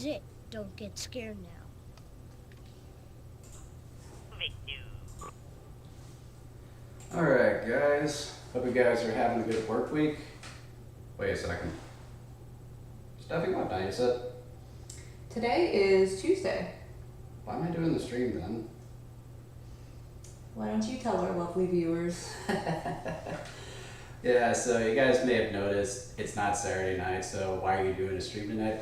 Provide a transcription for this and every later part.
is it. Don't get scared now. Alright guys, hope you guys are having a good work week. Wait a second. Steffi, what night is it? Today is Tuesday. Why am I doing the stream then? Why don't you tell our lovely viewers? Yeah, so you guys may have noticed it's not Saturday night, so why are you doing a stream tonight,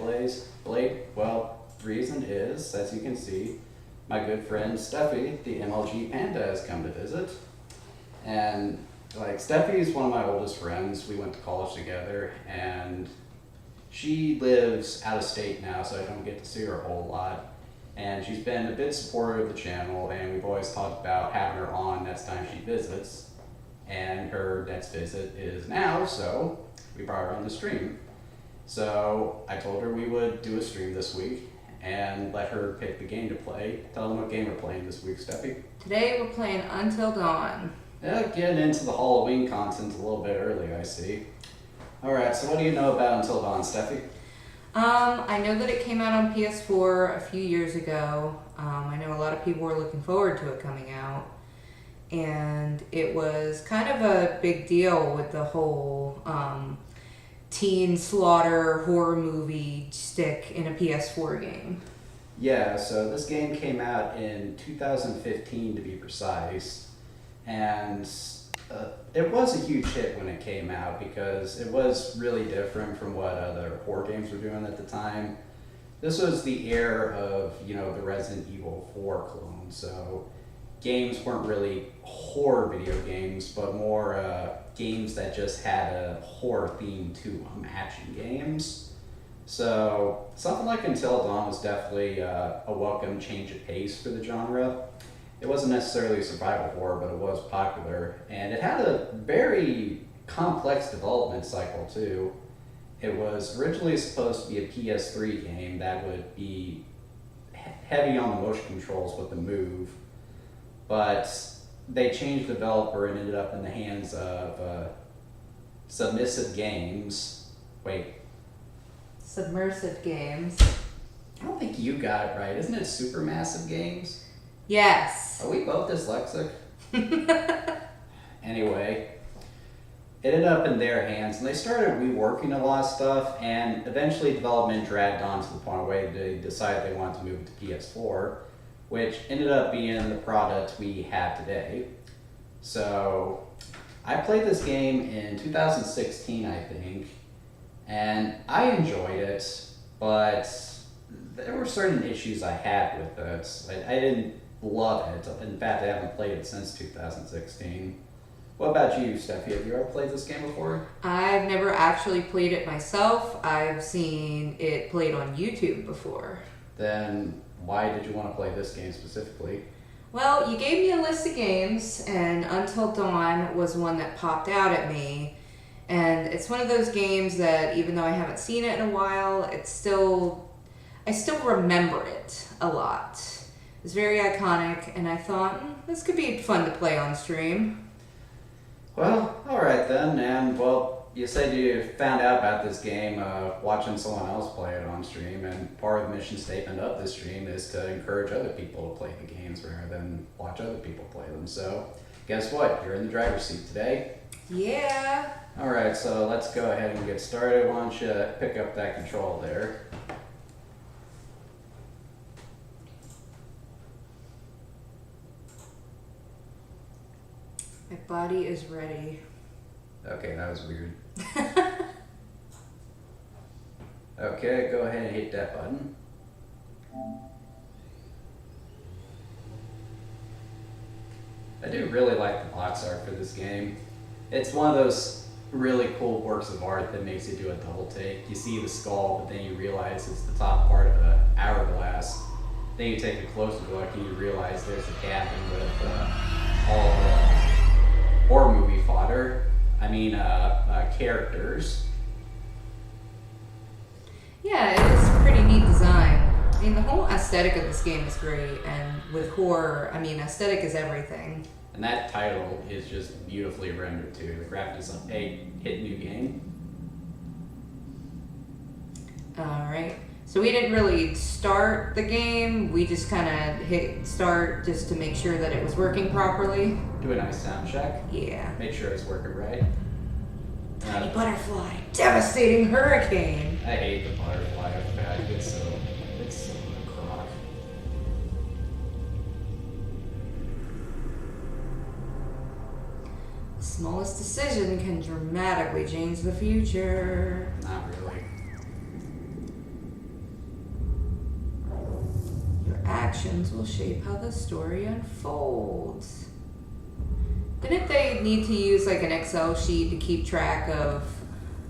Blade? Well, the reason is, as you can see, my good friend Steffi, the MLG Panda, has come to visit. And like Steffi is one of my oldest friends. We went to college together, and she lives out of state now, so I don't get to see her a whole lot. And she's been a bit supportive of the channel, and we've always talked about having her on next time she visits. And her next visit is now, so we brought her on the stream. So I told her we would do a stream this week and let her pick the game to play. Tell them what game we're playing this week, Steffi. Today we're playing Until Dawn. Yeah, getting into the Halloween content a little bit early, I see. Alright, so what do you know about Until Dawn, Steffi? I know that it came out on PS4 a few years ago. I know a lot of people were looking forward to it coming out. And it was kind of a big deal with the whole teen slaughter horror movie stick in a PS4 game. Yeah, so this game came out in 2015 to be precise. And it was a huge hit when it came out because it was really different from what other horror games were doing at the time. This was the era of, you know, the Resident Evil 4 clone, so games weren't really horror video games, but more games that just had a horror theme to them, action games. So something like Until Dawn was definitely a welcome change of pace for the genre. It wasn't necessarily a survival horror, but it was popular, and it had a very complex development cycle too. It was originally supposed to be a PS3 game that would be heavy on the motion controls with the move, but they changed the developer and ended up in the hands of Submissive Games. Wait. Submersive Games. I don't think you got it right. Isn't it Supermassive Games? Yes. Are we both dyslexic? Anyway, it ended up in their hands, and they started reworking a lot of stuff, and eventually development dragged on to the point where they decided they wanted to move it to PS4, which ended up being the product we have today. So I played this game in 2016, I think, and I enjoyed it, but there were certain issues I had with it. I didn't love it. In fact, I haven't played it since 2016. What about you, Steffi? Have you ever played this game before? I've never actually played it myself. I've seen it played on YouTube before. Then why did you want to play this game specifically? Well, you gave me a list of games, and Until Dawn was one that popped out at me. And it's one of those games that, even though I haven't seen it in a while, I still remember it a lot. It's very iconic, and I thought, this could be fun to play on stream. Well, alright then, and well, you said you found out about this game watching someone else play it on stream, and part of the mission statement of this stream is to encourage other people to play the games rather than watch other people play them. So, guess what? You're in the driver's seat today. Yeah. Alright, so let's go ahead and get started. Why don't you pick up that control there? My body is ready. Okay, that was weird. Okay, go ahead and hit that button. I do really like the box art for this game. It's one of those really cool works of art that makes you do a double take. You see the skull, but then you realize it's the top part of an hourglass. Then you take a closer look and you realize there's a cabin with all the horror movie fodder. Characters. Yeah, it is a pretty neat design. I mean, the whole aesthetic of this game is great, and with horror, I mean, aesthetic is everything. And that title is just beautifully rendered too. The graphic is like, hey, hit new game. Alright, So we didn't really start the game. We just kind of hit start just to make sure that it was working properly. Do a nice sound check. Yeah. Make sure it's working right. Tiny butterfly, devastating hurricane. I hate the butterfly effect. It's so crock. The smallest decision can dramatically change the future. Not really. Your actions will shape how the story unfolds. Didn't they need to use like an Excel sheet to keep track of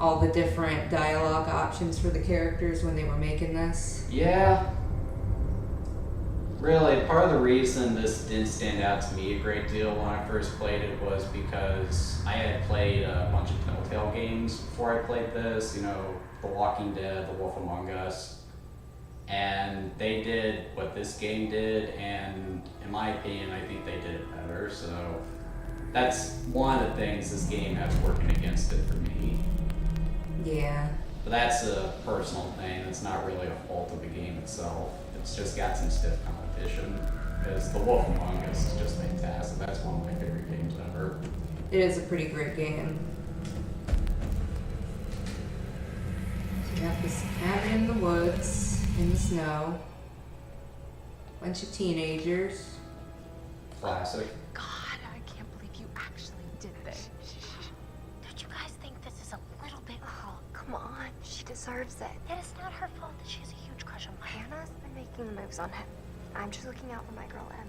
all the different dialogue options for the characters when they were making this? Yeah. Really, part of the reason this didn't stand out to me a great deal when I first played it was because I had played a bunch of Telltale games before I played this, you know, The Walking Dead, The Wolf Among Us, and they did what this game did, and in my opinion, I think they did it better, so that's one of the things this game has working against it for me. Yeah. But that's a personal thing. It's not really a fault of the game itself. It's just got some stiff competition. Because The Wolf Among Us is just fantastic. That's one of my favorite games ever. It is a pretty great game. So you got this cabin in the woods, in the snow. Bunch of teenagers. Classic. God, I can't believe you actually did this. Don't you guys think this is a little bit... Oh, come on. She deserves it. It is not her fault that she has a huge crush on Mike. Hannah's been making the moves on him. I'm just looking out for my girl, Em.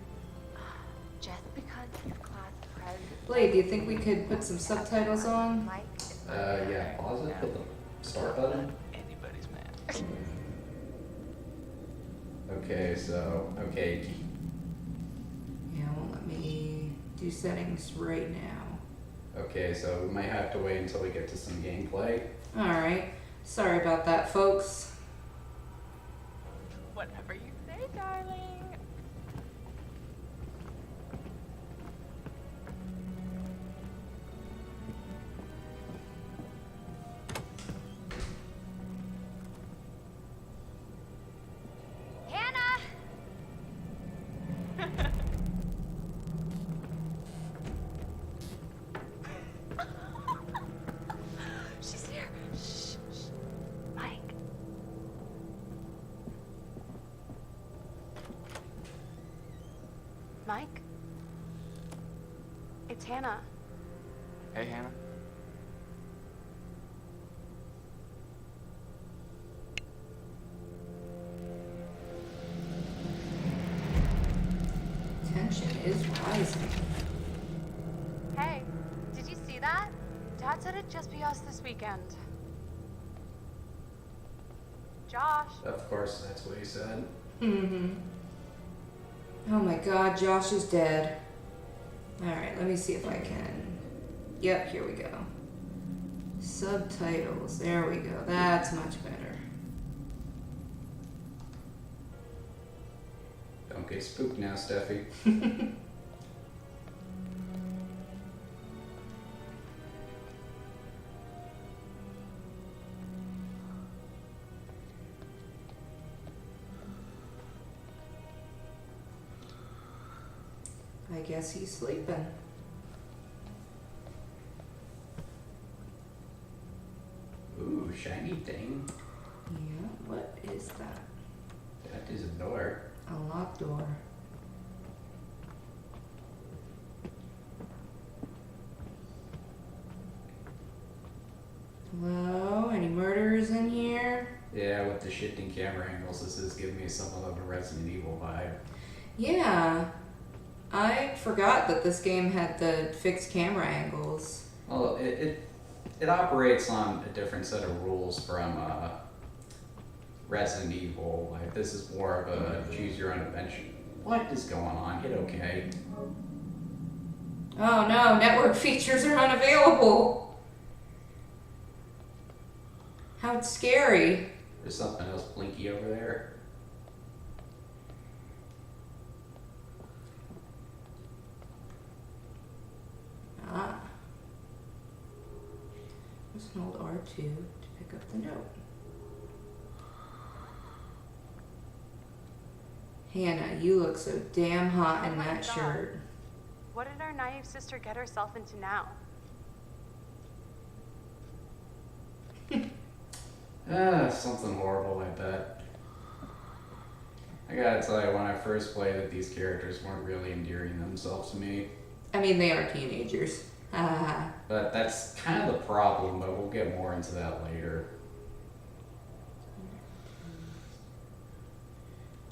Just because he's class president. Blade, do you think we could put some subtitles on? Mike is Yeah, pause it, hit the start button. Anybody's man. Okay, so, okay. Yeah, it won't let me do settings right now. Okay, so we might have to wait until we get to some gameplay. Alright. Sorry about that, folks. whatever you say, darling. Hannah! She's here. Shh, shh. Mike. Mike? It's Hannah. Hey, Hannah. Tension is rising. Hey, did you see that? Dad said it'd just be us this weekend. Josh. Of course, that's what he said. Mm-hmm. Oh my god, Josh is dead. Alright, let me see if I can. Yep, here we go. Subtitles. There we go. That's much better. Don't get spooked now, Steffi. I guess he's sleeping. Ooh, shiny thing. Yeah, what is that? That is a door. A locked door. Hello? Any murderers in here? Yeah, with the shifting camera angles, this is giving me somewhat of a Resident Evil vibe. Yeah. I forgot that this game had the fixed camera angles. Well, it operates on a different set of rules from Resident Evil. Like, this is more of a choose your own adventure. What is going on? Hit OK. Oh no, network features are unavailable. How scary. There's something else blinky over there. Ah. Just hold R2 to pick up the note. Hannah, you look so damn hot in Oh my that God. shirt. What did our naive sister get herself into now? Something horrible, I bet. I gotta tell you, when I first played it, these characters weren't really endearing themselves to me. I mean, they are teenagers. But that's kind of the problem, but we'll get more into that later.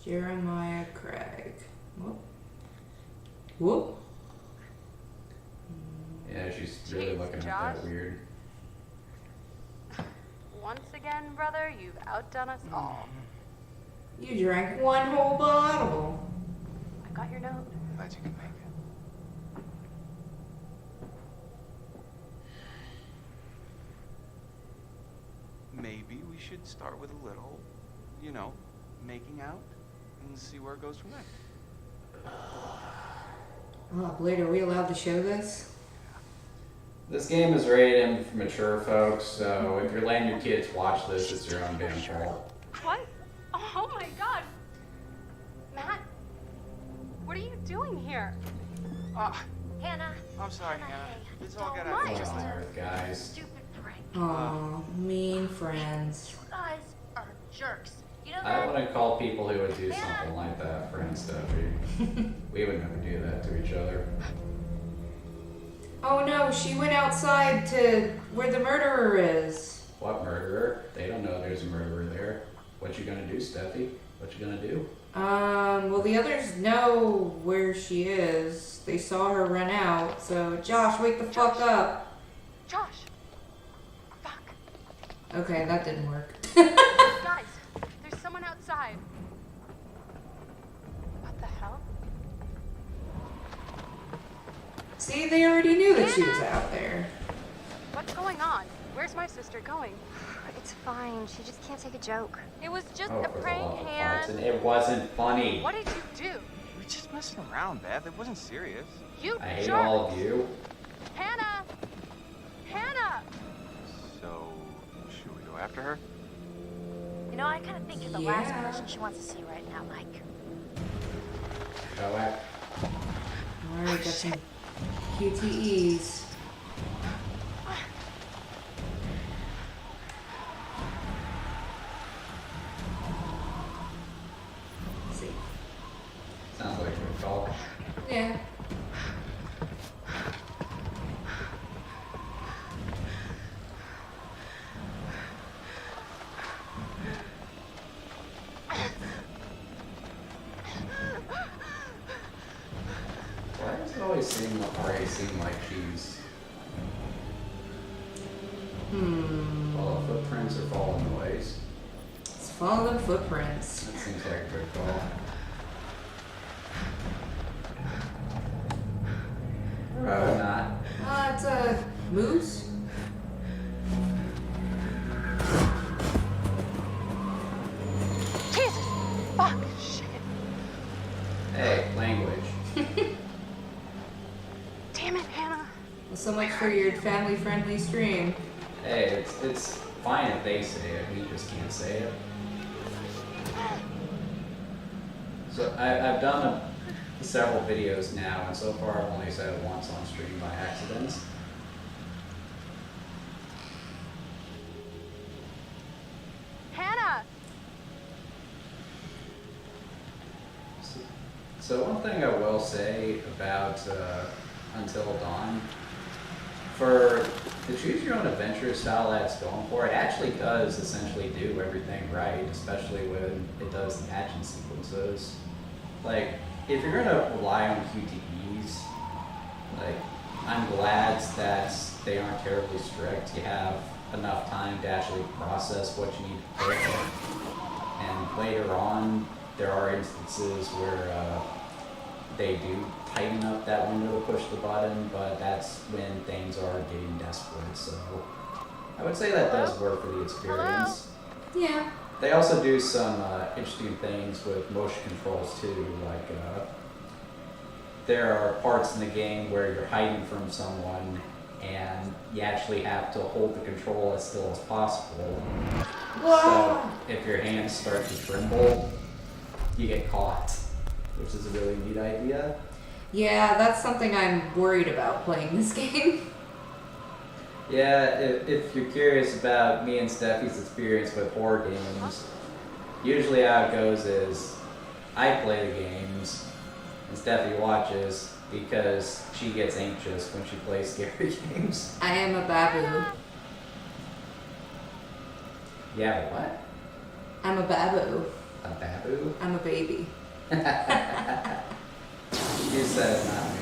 Jeremiah Craig. Whoop. Whoop. Yeah, she's really Jeez, looking at Josh. that weird. Once again, brother, you've outdone us all. You drank one whole bottle. I got your note. Glad you can make it. Maybe we should start with a little, making out and see where it goes from there. Oh, Blade, are we allowed to show this? This game is rated M for mature folks, so if you're letting your kids watch this, it's your own damn fault. What? Oh my God! Matt, what are you doing here? Hannah. I'm sorry, Hannah, Hannah. hey, This all got don't out What of just on hand. earth, guys? Stupid prank. Aw, mean friends. You guys are jerks. You know I that? wouldn't call people who would do something like that friends, Steffi. We would never do that to each other. Oh no, she went outside to where the murderer is. What murderer? They don't know there's a murderer there. What you gonna do, Steffi? What you gonna do? Well, the others know where she is. They saw her run out, so Josh, wake the fuck up. Josh! Fuck. Okay, that didn't work. Guys, there's someone outside. What the hell? See, they already knew that she was out there. What's going on? Where's my sister going? It's fine. She just can't take a joke. It was just Oh, a for the prank, love of Han. Clarkson, it wasn't funny. What did you do? We were just messing around, Beth. It wasn't serious. You I hate jerk! all of you. Hannah! Hannah! So, should we go after her? You know, I kind of think you're the last Yeah. person she wants to see right now, Mike. Go at. Alright, got some QTEs. Let's see. Sounds like a good call. Yeah. Why does it always seem like she's well, the footprints are falling ways. Let's follow them footprints. That seems like a good call. Probably not. It's a moose. Jesus! Fuck! Shit! Hey, language. Damn it, Hannah! Well, so much for your family-friendly stream. Hey, it's fine if they say it. We just can't say it. So I've done several videos now, and so far I've only said it once on stream by accident. Hannah! So one thing I will say about Until Dawn, for the choose your own adventure style that it's going for, it actually does essentially do everything right, especially when it does the action sequences. Like, if you're gonna rely on QTEs, like, I'm glad that they aren't terribly strict. You have enough time to actually process what you need to pick. And later on, there are instances where they do tighten up that window to push the button, but that's when things are getting desperate. So I would say that does work for the experience. Yeah. They also do some interesting things with motion controls too, like there are parts in the game where you're hiding from someone and you actually have to hold the control as still as possible. Whoa! So if your hands start to tremble, you get caught. which is a really neat idea. Yeah, that's something I'm worried about playing this game. Yeah, if you're curious about me and Steffi's experience with horror games, usually how it goes is I play the games and Steffi watches because she gets anxious when she plays scary games. I am a babu. Yeah, but what? I'm a babu. A babu? I'm a baby. You said it, not me.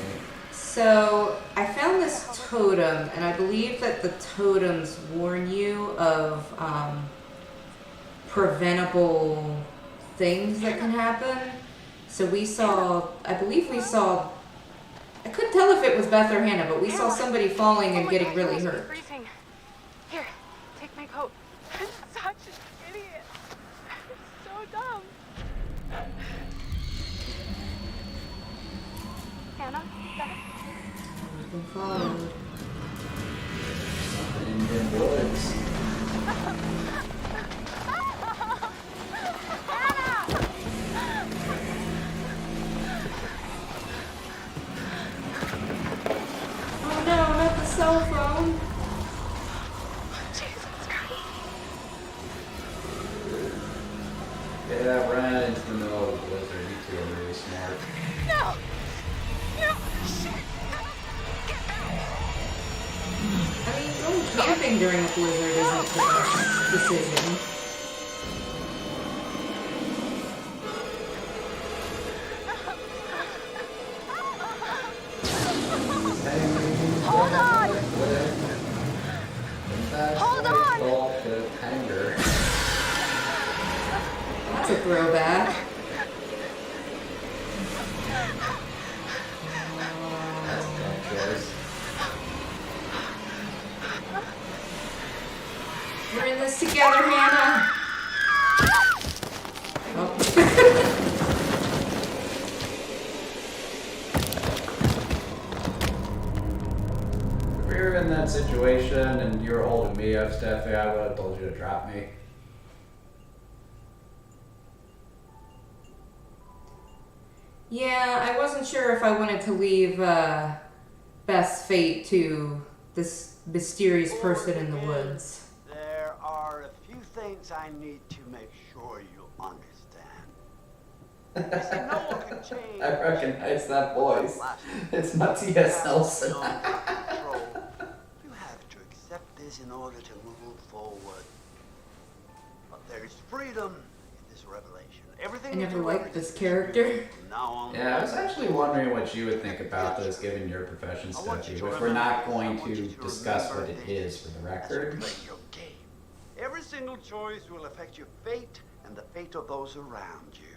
So I found this totem, and I believe that the totems warn you of preventable things that can happen. So we saw, I believe we saw, I couldn't tell if it was Beth or Hannah, but we saw somebody falling and getting really hurt. Freezing. Here, take my coat. I'm such an idiot. I'm so dumb. Hannah, Beth. We've been followed. In the woods. Oh no, not the cell phone. Jesus Christ. Yeah, run into the middle of the blizzard. You two are really smart. No! No! Shit! Get back! I mean, going camping during a blizzard isn't the best decision. Hold on! Hold on! The hanger. That's a throwback. That's a dumb choice. We're in this together, Hannah. Oh. If we were in that situation and you were holding me up, Steffi, I would have told you to drop me. Yeah, I wasn't sure if I wanted to leave Beth's fate to this mysterious person in the woods. There are a few things I need to make sure you understand. You see, no one can change. I recognize that voice. It's Matthias Nelson. You have to accept this in order to move forward. But there is freedom in this revelation. Everything I you never do, liked everything this you character. do from now on. Yeah, I was actually wondering what you would think about this, given your profession, I want you Steffi. to If we're not remember going this. I want to you to discuss what remember it this is for the as you record. play your game. Every single choice will affect your fate and the fate of those around you.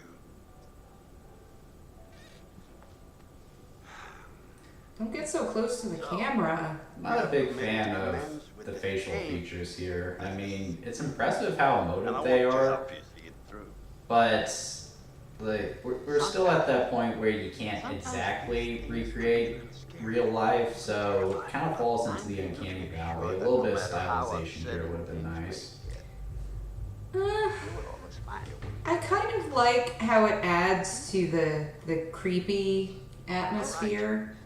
Don't get so close to the camera. I'm not a big fan of the facial features here. I mean, it's impressive how And I emotive want they to are, help you see it through. but like we're still at that point where you can't exactly recreate real life, so it kind of falls into the uncanny valley. A little bit of stylization here would have been nice. Uh, You will always find your way. I kind of like how it adds to the creepy atmosphere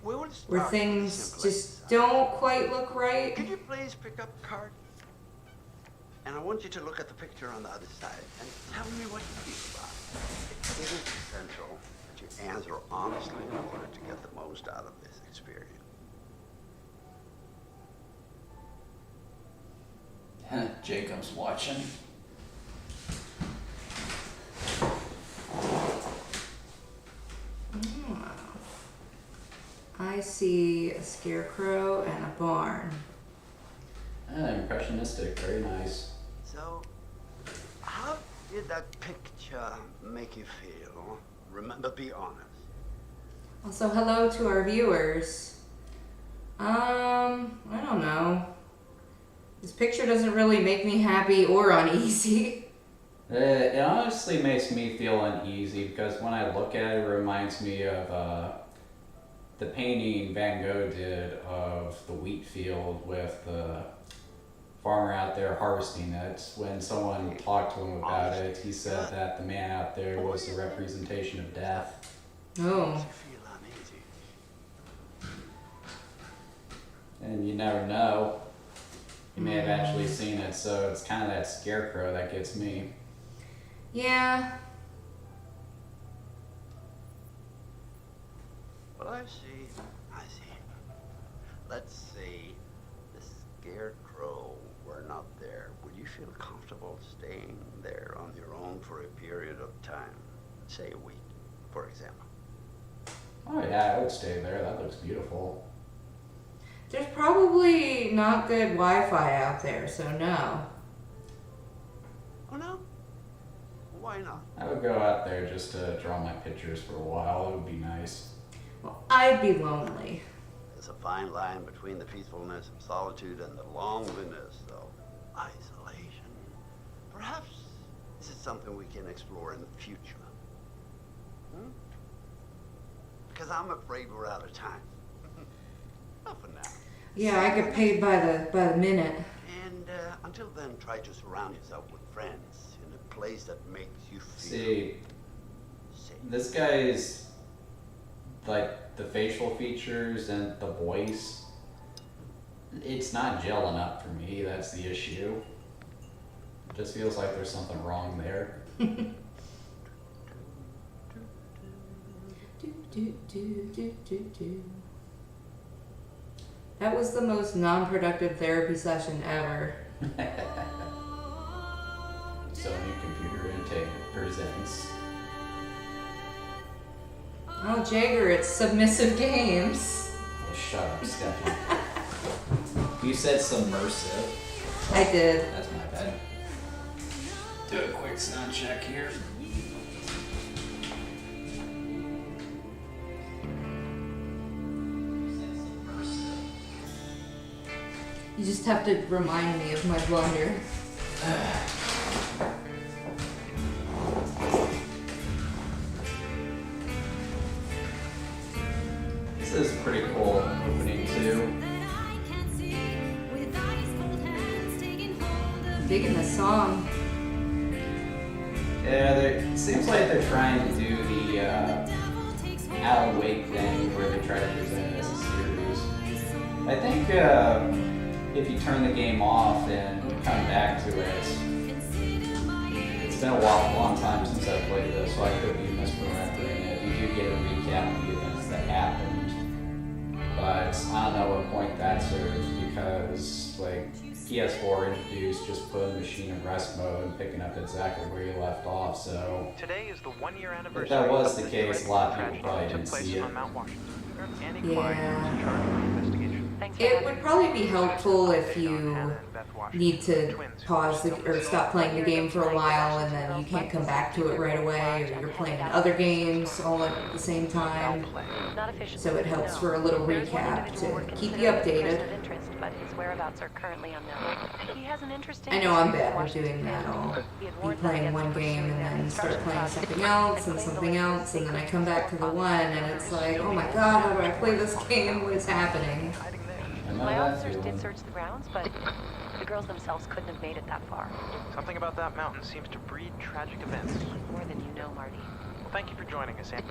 We will where start with things simple just exercise. don't quite look right. Could you please pick up a card? And I want you to look at the picture on the other side and tell me what you feel about it. It is essential that you answer honestly in order to get the most out of this experience. Jacob's watching. I see a scarecrow and a barn. Impressionistic, very nice. So, how did that picture make you feel? Remember, be honest. Also, hello to our viewers. I don't know. This picture doesn't really make me happy or uneasy. It honestly makes me feel uneasy because when I look at it, it reminds me of the painting Van Gogh did of the wheat field with the farmer out there harvesting it. When someone talked to him about it, he said that the man out there was the representation of death. Oh. Feel uneasy. And you never know. You may have actually seen it, so it's kind of that scarecrow that gets me. Yeah. Well, I see. Let's see. The scarecrow were not there. Would you feel comfortable staying there on your own for a period of time? Say a week, for example. Oh yeah, I would stay there. That looks beautiful. There's probably not good Wi-Fi out there, so no. Oh, no? Why not? I would go out there just to draw my pictures for a while. It would be nice. Well, I'd be lonely. There's a fine line between the peacefulness of solitude and the loneliness of isolation. Perhaps this is something we can explore in the future. Because I'm afraid we're out of time. Not for now. Yeah, I get paid by the minute. And until then, try to surround yourself with friends in a place that makes you feel See, safe. this guy's like the facial features and the voice. It's not gelling up for me. That's the issue. It just feels like there's something wrong there. That was the most non-productive therapy session ever. Sony Computer Entertainment presents. Oh, Jagger, it's Submissive Games. Oh, shut up, Stephanie. You said submersive. I did. That's my bad. Do a quick sound check here. You just have to remind me of my blunder. This is a pretty cool opening too. Digging the song. Yeah, it seems like they're trying to do the Alan Wake thing where they try to present it as a series. I think if you turn the game off and come back to it, it's been a long time since I played this, so I could be misremembering it. You do get a recap of the events that happened, but I don't know what point that serves because like PS4 introduced just putting the machine in rest mode and picking up exactly where you left off. So today is the 1-year anniversary. if that was of the case, a lot of people probably tragedy didn't took place see it. on Mount Washington. Annie Yeah. Klein was charged with investigation. It would probably be helpful if you need to pause or stop playing the game for a while and then you can't come back to it right away, or you're playing other games all at the same time. So it helps for a little recap to keep you updated. But his whereabouts are currently unknown. He has an interesting. I know I'm bad at doing that. I'll be playing one game and then start playing something else, and then I come back to the one and it's like, oh my god, how do I play this game? What is happening? My officers did search the grounds, but the girls themselves couldn't have made it that far. Something about that mountain seems to breed tragic events. More than you know, Marty. Well, thank you for joining us, Annie.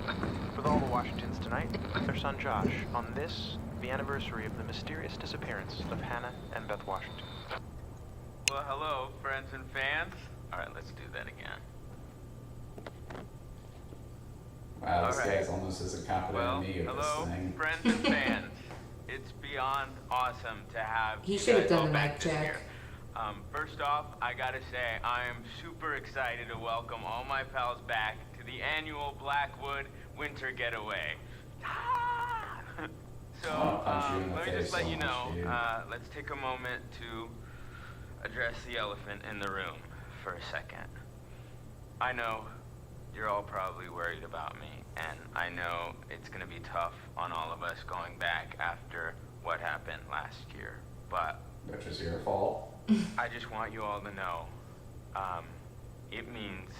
With all the Washingtons tonight, their son Josh, on this, the anniversary of the mysterious disappearance of Hannah and Beth Washington. Well, hello, friends and fans. All right, let's do that again. Wow, this All right. guy's almost as incompetent Well, as me at hello, this thing. friends and fans. It's beyond awesome to have He you should have guys done all the back mic this check. year. First off, I gotta say, I am super excited to welcome all my pals back to the annual Blackwood Winter Getaway. So, I'll punch you in the let me face just let so you much, know, dude. let's take a moment to address the elephant in the room for a second. I know you're all probably worried about me, and I know it's gonna be tough on all of us going back after what happened last year, but Which is your fault. I just want you all to know, it means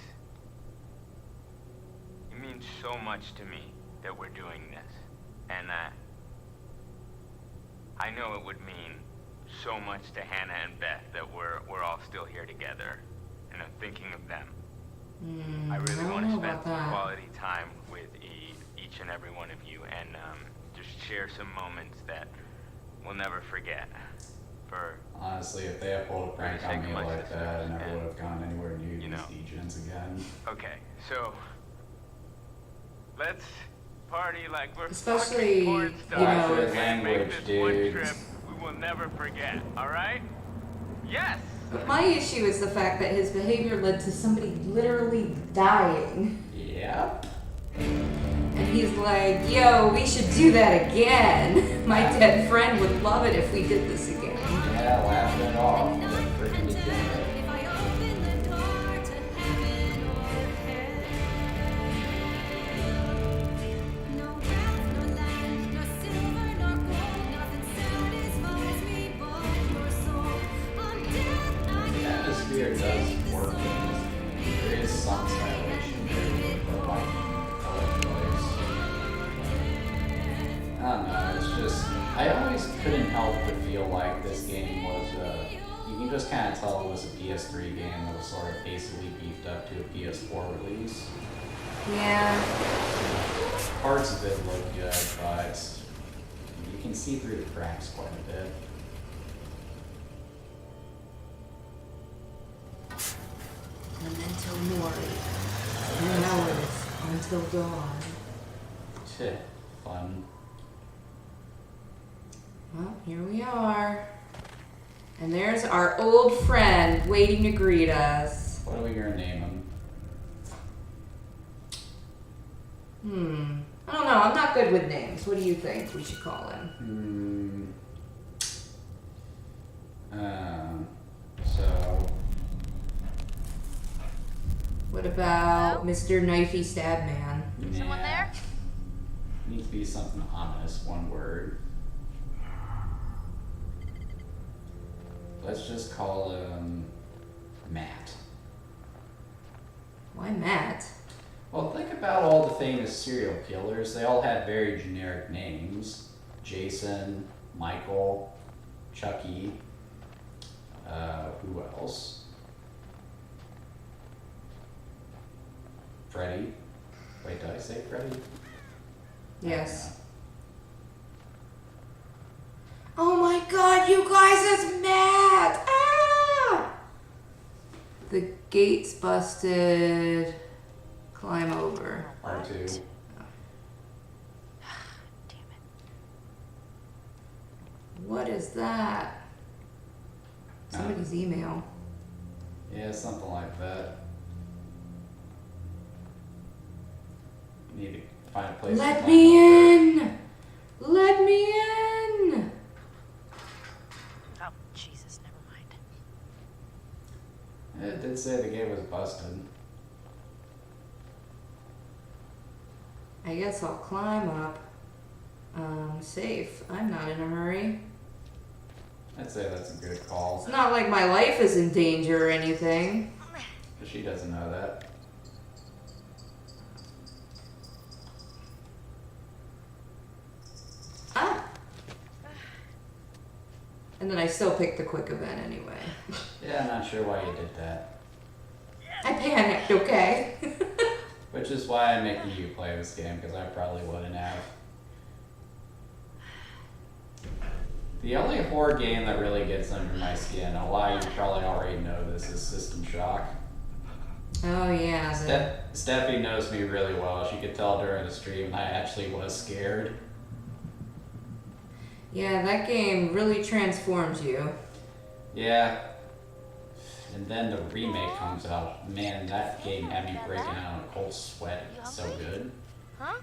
so much to me that we're doing this, and that I know it would mean so much to Hannah and Beth that we're all still here together, and I'm thinking of them. I really want to spend some quality time with each and every one of you, and just share some moments that we'll never forget. Honestly, if they had pulled a prank on me like that, I never would have gone anywhere near these degens again. Okay, so let's party like we're Especially, fucking porn you stars know, and make language, this one dudes. trip we will never forget. All right? Yes. But my issue is the fact that his behavior led to somebody literally dying. Yep. And he's like, yo, we should do that again. My dead friend would love it if we did this again. Yeah, laughed it off. Freaking degenerate. The atmosphere does work in this game. There is some stylation there, but like color choice. I don't know, it's just, I always couldn't help but feel like this game was, you can just kind of tell it was a PS3 game that was sort of hastily beefed up to a PS4 release. Yeah. Parts of it look good, but you can see through the cracks quite a bit. Memento Mori. 10 hours until dawn. Shit, fun. Well, here we are. And there's our old friend waiting to greet us. What are we gonna name him? I don't know. I'm not good with names. What do you think we should call him? So. What about Mr. Knifey Stab Man? Someone there? Needs to be something ominous, one word. Let's just call him Matt. Why Matt? Well, think about all the famous serial killers. They all had very generic names. Jason, Michael, Chucky, who else? Freddy. Wait, did I say Freddy? Yes. Oh my god, you guys, it's Matt! Ah! The gate's busted. Climb over. R2. Damn it. What is that? Somebody's email. Yeah, something like that. You need to find a place to Let climb me over. in! Let me in! Oh, Jesus, never mind. It did say the gate was busted. I guess I'll climb up. Safe. I'm not in a hurry. I'd say that's a good call. It's not like my life is in danger or anything. But she doesn't know that. Ah! And then I still picked the quick event anyway. Yeah, I'm not sure why you did that. I panicked, okay? Which is why I'm making you play this game, because I probably wouldn't have. The only horror game that really gets under my skin, a lot of you probably already know this, is System Shock. Oh yeah. Steffi knows me really well. She could tell during the stream I actually was scared. Yeah, that game really transforms you. Yeah. And then the remake comes out. Man, that game had me breaking out in a cold sweat. It's so good. Huh?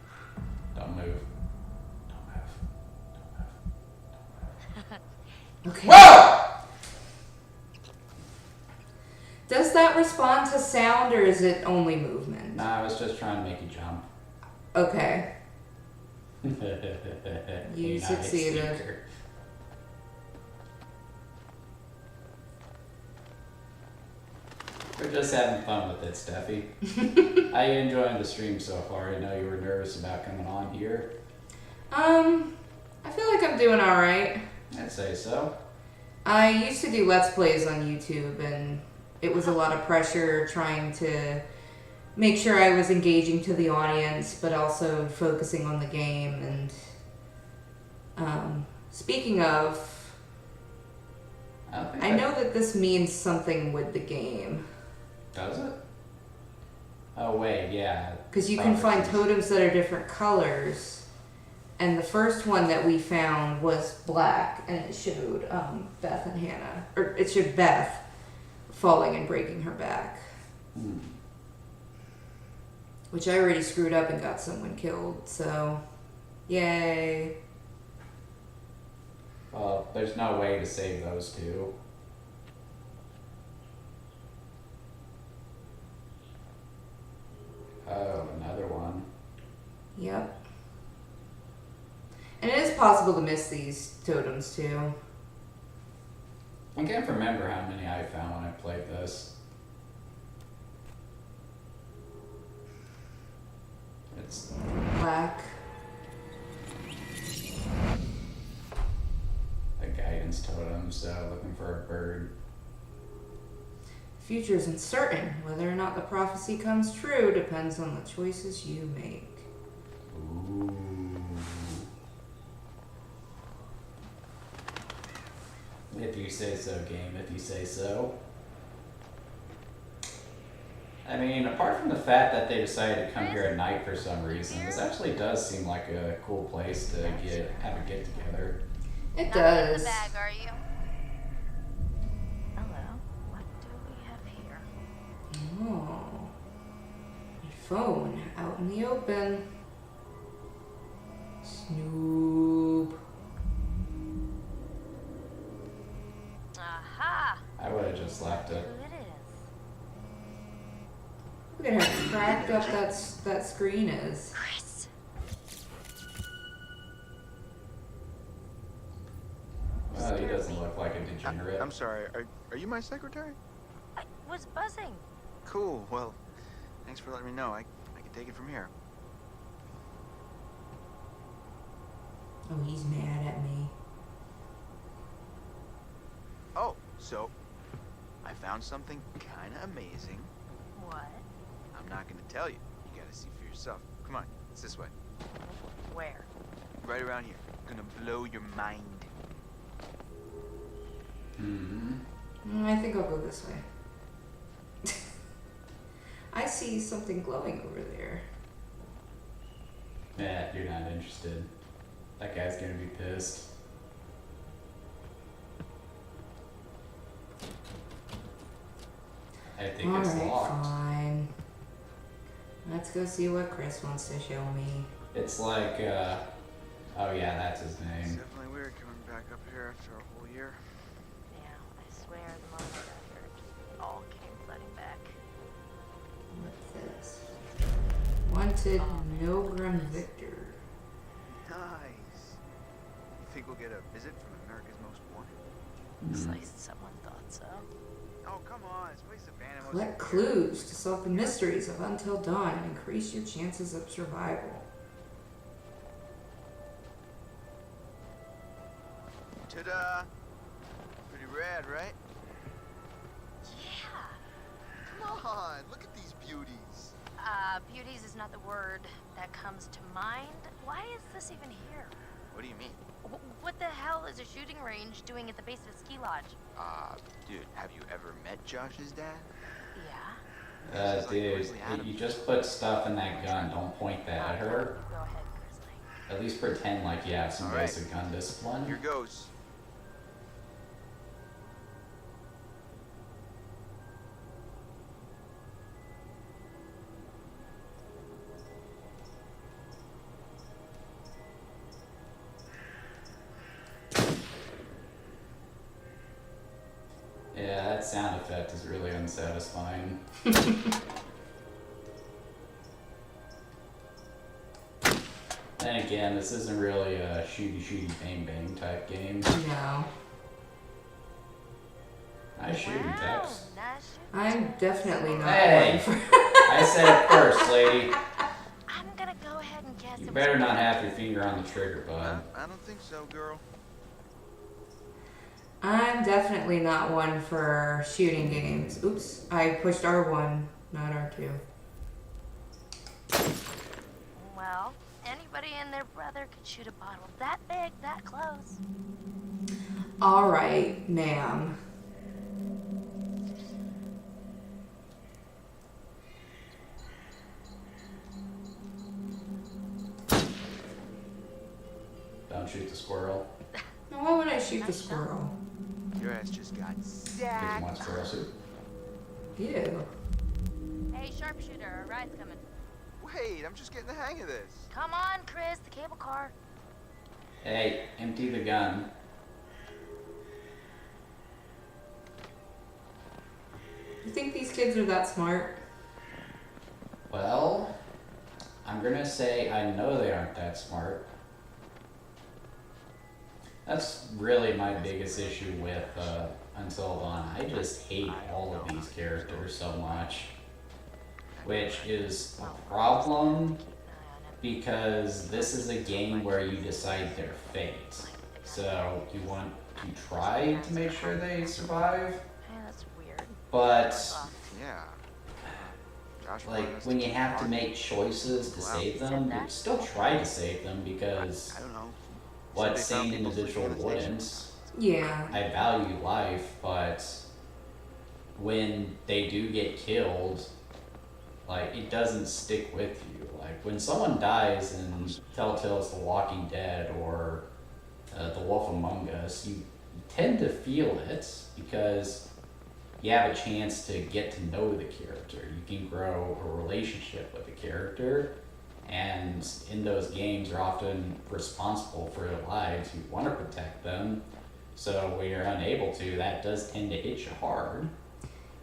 Don't move. Don't move. Don't move. Okay. Whoa! Does that respond to sound or is it only movement? Nah, I was just trying to make you jump. Okay. You Nice succeeded. sneaker. We're just having fun with it, Steffi. How you enjoying the stream so far? I know you were nervous about coming on here. I feel like I'm doing alright. I'd say so. I used to do Let's Plays on YouTube, and it was a lot of pressure trying to make sure I was engaging to the audience, but also focusing on the game. And speaking of, I know that this means something with the game. Does it? Oh wait, yeah. Because you can find totems that are different colors. And the first one that we found was black, and it showed Beth and Hannah. Or it showed Beth falling and breaking her back. Which I already screwed up and got someone killed, so yay. Well, there's no way to save those two. Oh, another one. Yep. And it is possible to miss these totems too. I can't remember how many I found when I played this. It's Black. a guidance totem, so looking for a bird. The future is uncertain. Whether or not the prophecy comes true depends on the choices you make. Ooh. If you say so, game, if you say so. I mean, apart from the fact that they decided to come here at night for some reason, this actually does seem like a cool place to have a get together. It does. In the bag, are you? Hello. What do we have here? Oh. A phone out in the open. Snoop. Aha! I would have just left it. Who it is? Look at how cracked up that screen is. Chris. Well, he doesn't look like a degenerate. I'm sorry, are you my secretary? I was buzzing. Cool, well, thanks for letting me know. I can take it from here. Oh, he's mad at me. Oh, so, I found something kinda amazing. What? I'm not gonna tell you. You gotta see for yourself. Come on, it's this way. Where? Right around here. Gonna blow your mind. I think I'll go this way. I see something glowing over there. Yeah, you're not interested. That guy's gonna be pissed. I think it's Alright, locked. fine. Let's go see what Chris wants to show me. It's like, oh yeah, that's his It's name. definitely weird coming back up here after a whole year. Yeah, I swear the moment I got here, it just all came flooding back. What's this? Wanted Milgram Victor. Nice. You think we'll get a visit from America's Most Wanted? Looks like someone thought so. Oh, come on. This place is abandoned. Collect clues to solve the mysteries of Until Dawn and increase your chances of survival. Ta-da! Pretty rad, right? Yeah. Come on, look at these beauties. Beauties is not the word that comes to mind. Why is this even here? What do you mean? What the hell is a shooting range doing at the base of a ski lodge? Dude, have you ever met Josh's dad? Yeah. Dude, you just put stuff in that gun. Don't point that at her. Go ahead, Grizzly. At least pretend like you have some All right. basic gun discipline. Here goes. Yeah, that sound effect is really unsatisfying. Then again, this isn't really a shooty bang bang type game. No. Nice shooting text. Nice I'm definitely not Hey! one for I said it first, lady. I'm gonna go ahead and guess You it better was not have your finger on the trigger, bud. I don't think so, girl. I'm definitely not one for shooting games. Oops, I pushed R1, not R2. Well, anybody and their brother could shoot a bottle that big, that close. All right, ma'am. Don't shoot the squirrel. Now, why would I shoot the squirrel? Your ass just got Because you stacked. want squirrel soup. Ew. Hey, sharpshooter, a ride's coming. Wait, I'm just getting the hang of this. Come on, Chris, the cable car. Hey, empty the gun. You think these kids are that smart? Well, I'm gonna say I know they aren't that smart. That's really my biggest issue with Until Dawn. I just hate all of these characters so much. Which is a problem because this is a game where you decide their fate. So you want to try to make sure they survive, Hey, that's weird. but Yeah. Josh like wanted us when to you keep have to on. make choices to save them, you still try to save them because I don't know. what Said they found sane people individual sleeping in the station. wouldn't? Yeah. I value life, but when they do get killed, like it doesn't stick with you. Like when someone dies in Telltale's The Walking Dead or The Wolf Among Us, you tend to feel it because you have a chance to get to know the character. You can grow a relationship with the character, and in those games you're often responsible for their lives. You want to protect them, so when you're unable to, that does tend to hit you hard.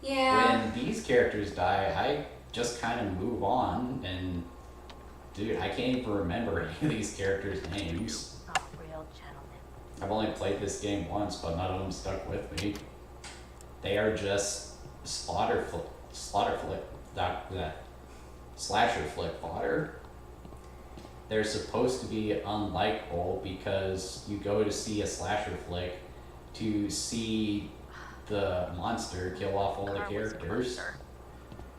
Yeah. When these characters die, I just kind of move on, and dude, I can't even remember any of these characters' names. Oh, real gentleman. I've only played this game once, but none of them stuck with me. They are just slasher flick fodder. They're supposed to be unlikable because you go to see a slasher flick to see the monster kill off all the Car was characters. closer.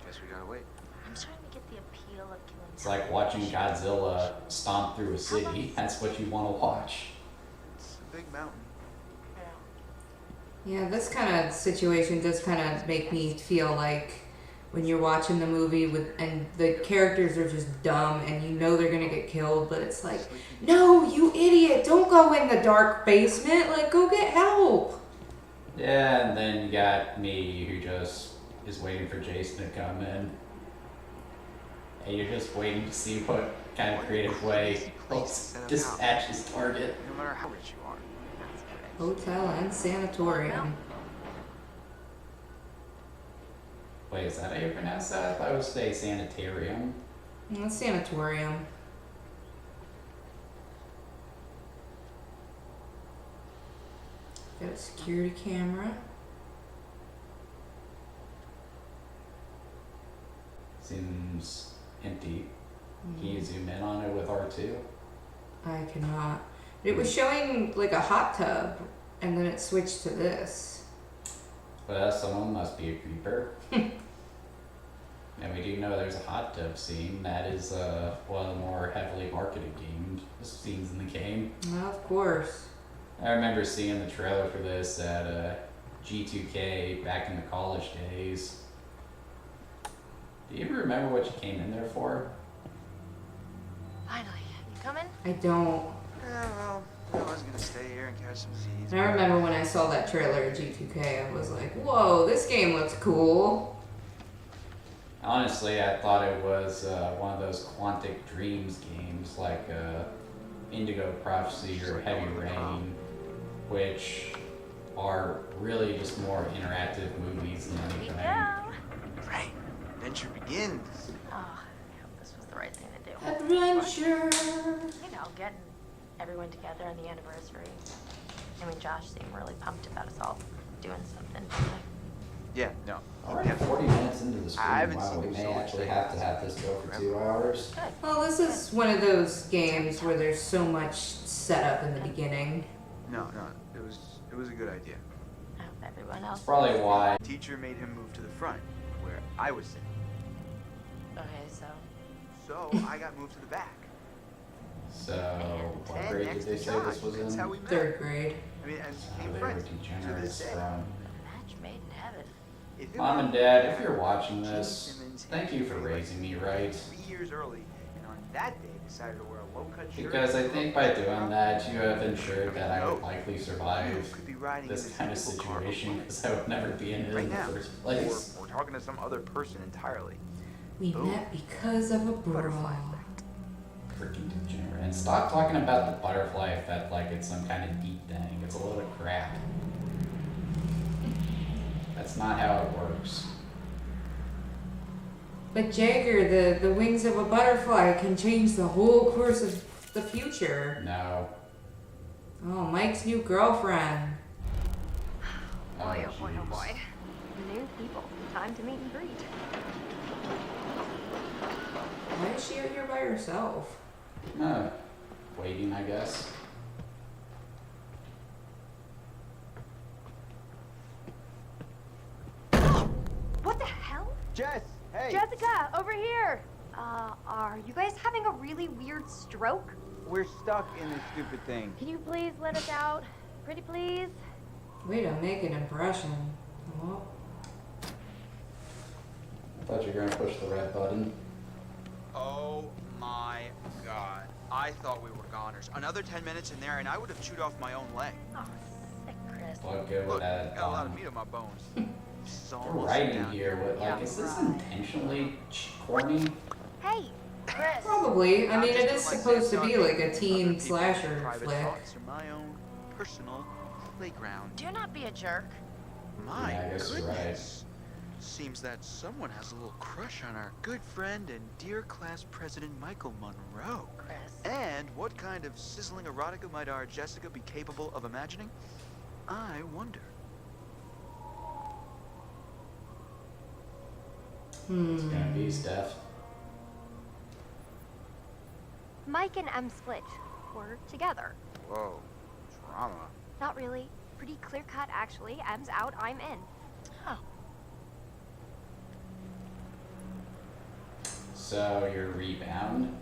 Guess we gotta wait. I'm starting to get the appeal of killing. It's like watching Godzilla stomp through a city. That's what you want to watch. It's a big mountain. Yeah, this kind of situation does kind of make me feel like when you're watching the movie and the characters are just dumb and you know they're gonna get killed, but it's like, no, you idiot, don't go in the dark basement, like go get help. Yeah, and then you got me who just is waiting for Jason to come in. And you're just waiting to see what kind of creative way he'll dispatch his target. No matter how rich you are. Hotel and sanatorium. Wait, is that how you pronounce that? I would say sanitarium. No, sanatorium. Got a security camera. Seems empty. Can you zoom in on it with R2? I cannot. It was showing like a hot tub, and then it switched to this. Well, someone must be a creeper. And we do know there's a hot tub scene. That is one of the more heavily marketed scenes in the game. Well, of course. I remember seeing the trailer for this at G2K back in the college days. Do you ever remember what you came in there for? Finally, you coming? I don't. Yeah, well, I was gonna stay here and catch some Z's. I remember when I saw that trailer at G2K, I was like, whoa, this game looks cool. Honestly, I thought it was one of those Quantic Dreams games like Indigo Prophecy or Heavy Rain, which are really just more interactive movies than anything. Right. Adventure begins. Oh, I hope this was the right thing to do. Adventure. You know, getting everyone together on the anniversary. I mean, Josh seemed really pumped about us all doing something. Yeah, no. Already 40 minutes into the stream. I haven't Wow, seen we you may so much actually lately. have to have this go for 2 hours. Well, this is one of those games where there's so much setup in the beginning. No, it was a good idea. everyone else. That's probably why. Teacher made him move to the front, where I was sitting. Okay, so. So I got moved to the back. So, what And grade next did they to say Josh. this was That's in? how we met. 3rd grade. I mean, and So became they were friends to this degenerates day. from. Match made in heaven. If it Mom weren't and for Dad, that, if you're watching Gene this, Simmons thank had you for me raising me right. 3 years early, and on that day decided to wear a low-cut shirt. Because I and think a by low-cut doing top. that, you have ensured that I would likely You survive could be riding this in kind of single car situation alone. because I would never be in it Right in the now, first place. or talking to some other person entirely. We Ooh. met because of a Butterfly brawl. effect. Freaking degenerate. And stop talking about the butterfly effect like it's some kind of deep thing. It's a load of crap. That's not how it works. But Jagger, the wings of a butterfly can change the whole course of the future. No. Oh, Mike's new girlfriend. Boy, oh boy, oh jeez. boy. New people. Time to meet and greet. Why is she out here by herself? Waiting, I guess. What the hell? Jess, hey. Jessica, over here. Are you guys having a really weird stroke? We're stuck in this stupid thing. Can you please let us out? Pretty please? Way to make an impression. Oh. I thought you were gonna push the red button. Oh my god. I thought we were goners. Another 10 minutes in there and I would have chewed off my own leg. Oh, sick, Chris. What good Look, would that have got a lot of done? meat on my bones. This is We're almost writing down here, but like, Yeah, is this right. intentionally corny? Hey, Chris. Probably. I I'm mean, just it doing is my supposed to Sam be Dog like a thing. Other teen people's slasher private flick. thoughts are my own personal playground. Do not be a jerk. My Yeah, I guess you're right. goodness. Seems that someone has a little crush on our good friend and dear class president Michael Monroe. Chris. And what kind of sizzling erotica might our Jessica be capable of imagining? I wonder. It's gonna be Steph. Mike and Em split. We're together. Whoa, drama. Not really. Pretty clear cut, actually. Em's out, I'm in. Oh. So your rebound.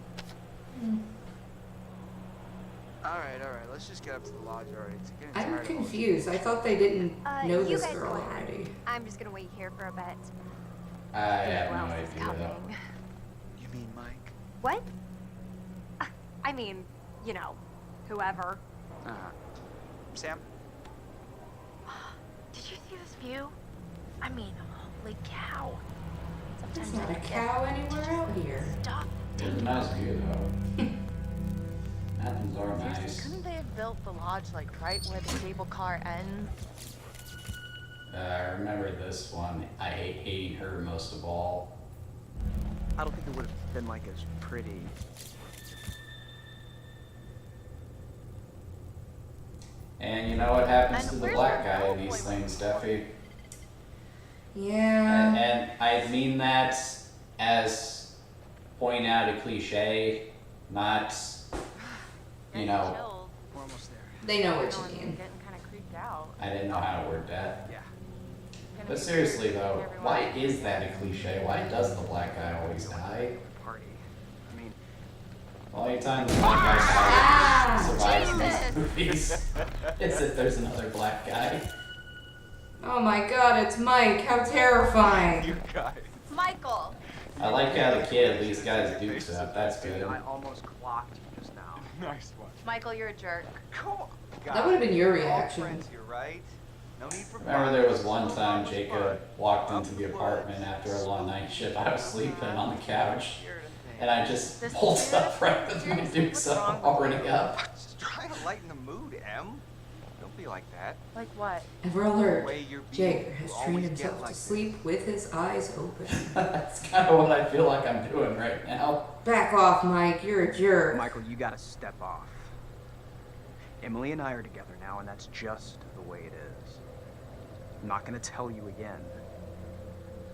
All right, let's just get up to the lodge already. It's getting tired I'm of all this. confused. I thought they didn't know you this guys girl go ahead. already. I'm just gonna wait here for a bit. I have Who no else is idea though. coming? You mean Mike? What? I mean, you know, whoever. Uh-huh. Sam? Did you see this view? I mean, holy cow. There's Sometimes not I a get cow anywhere out here. Stop. It's a nice view though. Mountains are nice. Couldn't they have built the lodge like right where the cable car ends? I remember this one. I hate hating her most of all. I don't think it would have been like as pretty. And you know what happens And to the where's black your guy in cowboy these when things, you want Steffi? Yeah. And I mean that as pointing out a cliche, not, you know, Chilled. We're almost there. They know I'm what you mean. getting kind of creeped out. I didn't know how to word that. Yeah. Gonna But be seriously creepy though, everyone. why is that a cliche? Why does the black guy always die? Party. I mean, The only time the black guy Ah, survives in Jesus. these movies is if there's another black guy. Oh my god, it's Mike. How terrifying. you guys. Michael! I like how the kid at least got his dukes up. That's good. I almost clocked you just now. Nice one. Michael, you're a jerk. Come on. That would have been your We're all reaction. friends here, right? No need for Remember fun. there was one No time fun. Jacob walked into the apartment after a long night shift. I was sleeping on the couch and I just This pulled is up right with my seriously, dukes what's up wrong with already you? up. Just trying to lighten the mood, Em. Don't be like that. Like what? And we're alert. way you're being, Jagger has you trained always himself get like to this. sleep with his eyes open. That's kind of what I feel like I'm doing right now. Back off, Mike. You're a jerk. Michael, you gotta step off. Emily and I are together now, and that's just the way it is. I'm not gonna tell you again.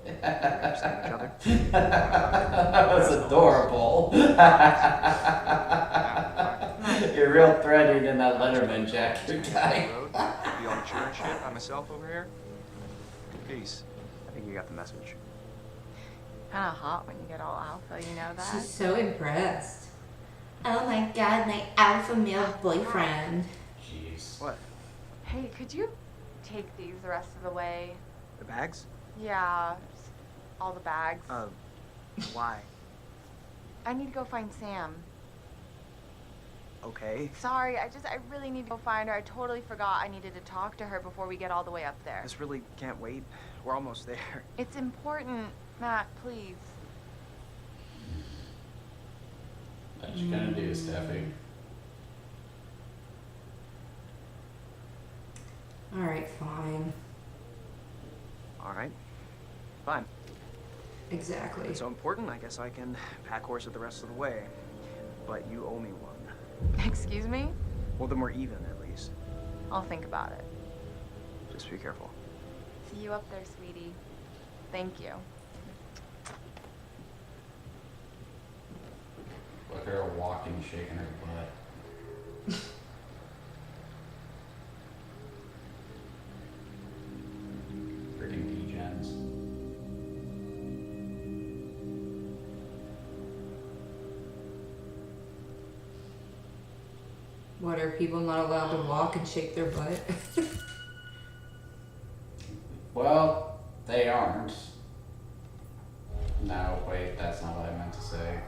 We understand each other. That was adorable. You're real threatening in that Letterman jacket guy. Be all mature and shit by myself over here. Peace. I think you got the message. Kind of hot when you get all alpha, you know that? She's so impressed. Oh my god, my alpha male boyfriend. Jeez. What? Hey, could you take these the rest of the way? The bags? Yeah, just all the bags. Why? I need to go find Sam. Okay. Sorry, I really need to go find her. I totally forgot I needed to talk to her before we get all the way up there. This really can't wait. We're almost there. It's important, Matt, please. What you gonna do, Steffi? Alright, fine. All right. Fine. Exactly. It's so important, I guess I can pack horse it the rest of the way. But you owe me one. Excuse me? Well, then we're even, at least. I'll think about it. Just be careful. See you up there, sweetie. Thank you. Look at her walking, shaking her butt. Freaking degens. What, are people not allowed to walk and shake their butt? Well, they aren't. No, wait, that's not what I meant to say.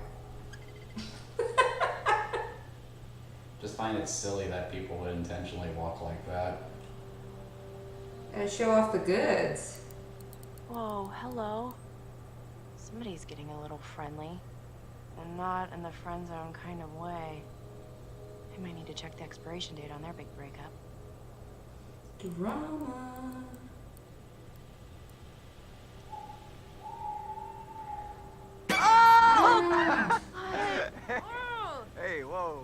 Just find it silly that people would intentionally walk like that. Gotta show off the goods. Whoa, hello. Somebody's getting a little friendly. And not in the friend zone kind of way. I might need to check the expiration date on their big breakup. Drama. Hey, whoa.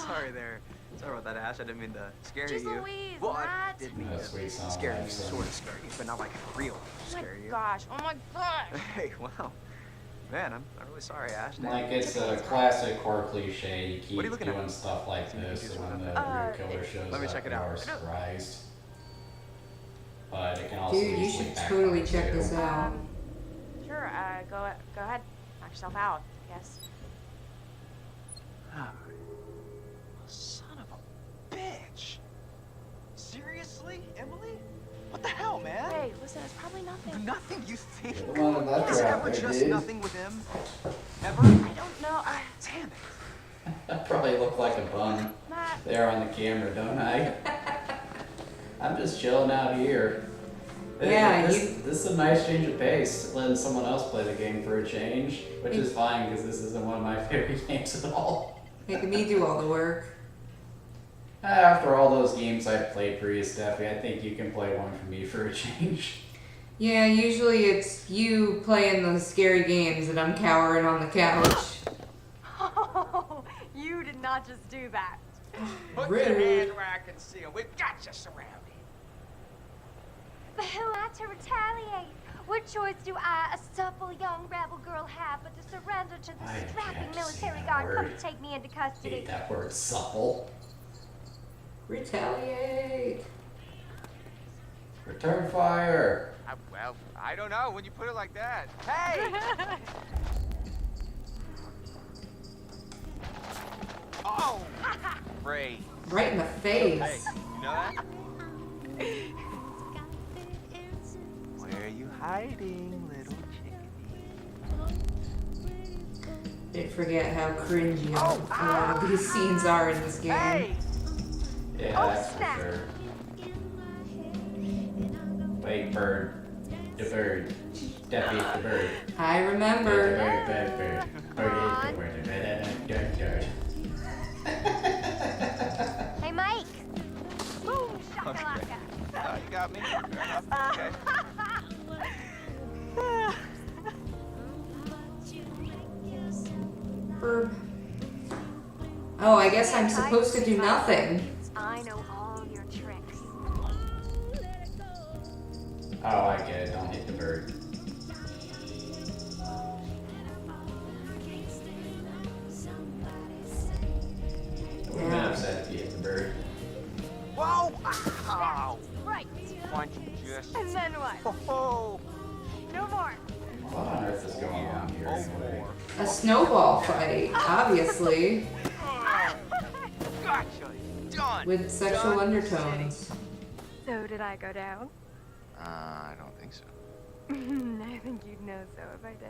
Sorry there. Sorry about that, Ash. I didn't mean to scare Jeez you. Louise, Well, I Matt. did mean Yeah, to sweet song, scare you, so. sort of scare you, but not like real scare you. Gosh, oh my gosh. Hey, wow. Man, I'm really sorry, Ash. Like, it's a classic horror cliche. You keep What are you looking at? doing stuff like See if you this, just and when wanna- the real killer shows let me up, check it you out. are surprised. But it can also Dude, you easily should backfire, totally check too. this out. Sure, go ahead. Knock yourself out, I guess. Son of a bitch. Seriously, Emily? What the hell, man? Hey, listen, it's probably nothing. Nothing, you think? You're the one with that Is it crap ever there, just dude. nothing with him? Ever? I don't know. Damn it. I probably look like a bum Matt. there on the camera, don't I? I'm just chilling out here. Yeah, this is a nice change of pace, letting someone else play the game for a change, which is fine because this isn't one of my favorite games at all. Making me do all the work. After all those games I've played for you, Steffi, I think you can play one for me for a change. Yeah, usually it's you playing the scary games and I'm cowering on the couch. Oh, you did not just do that. Put Rude. your hand where I can see him. We've got you surrounded. But who am I to retaliate? What choice do I, a supple young rebel girl, have but to surrender to the I strapping can't military say that guard come word. to take me into Hate custody? that word, supple. Retaliate. Return fire. Well, I don't know when you put it like that. Hey! Oh! Great. Right in the face. Hey, you know that? Where are you hiding, little chickadee? Didn't forget how cringy a lot of these scenes are in this game. Hey! Yeah, Oh, that's snap. for sure. Wait, bird. The bird. Steffi, the bird. I Bird, remember. bird, bird, bird. Bird, bird, bird, bird, bird. Hey, Mike! Boom, shakalaka! Oh, you got me. Fair enough. Okay. Bird. Oh, I guess I'm supposed to do nothing. I know all your tricks. Oh, I get it. Don't hit the bird. I would have been upset if you hit the bird. Whoa! Ow! Right. Punch just. And then what? Oh, A snowball fight, obviously, Gotcha. Done. with sexual Done undertones. So did I go down? I don't think so. I think you'd know so if I did.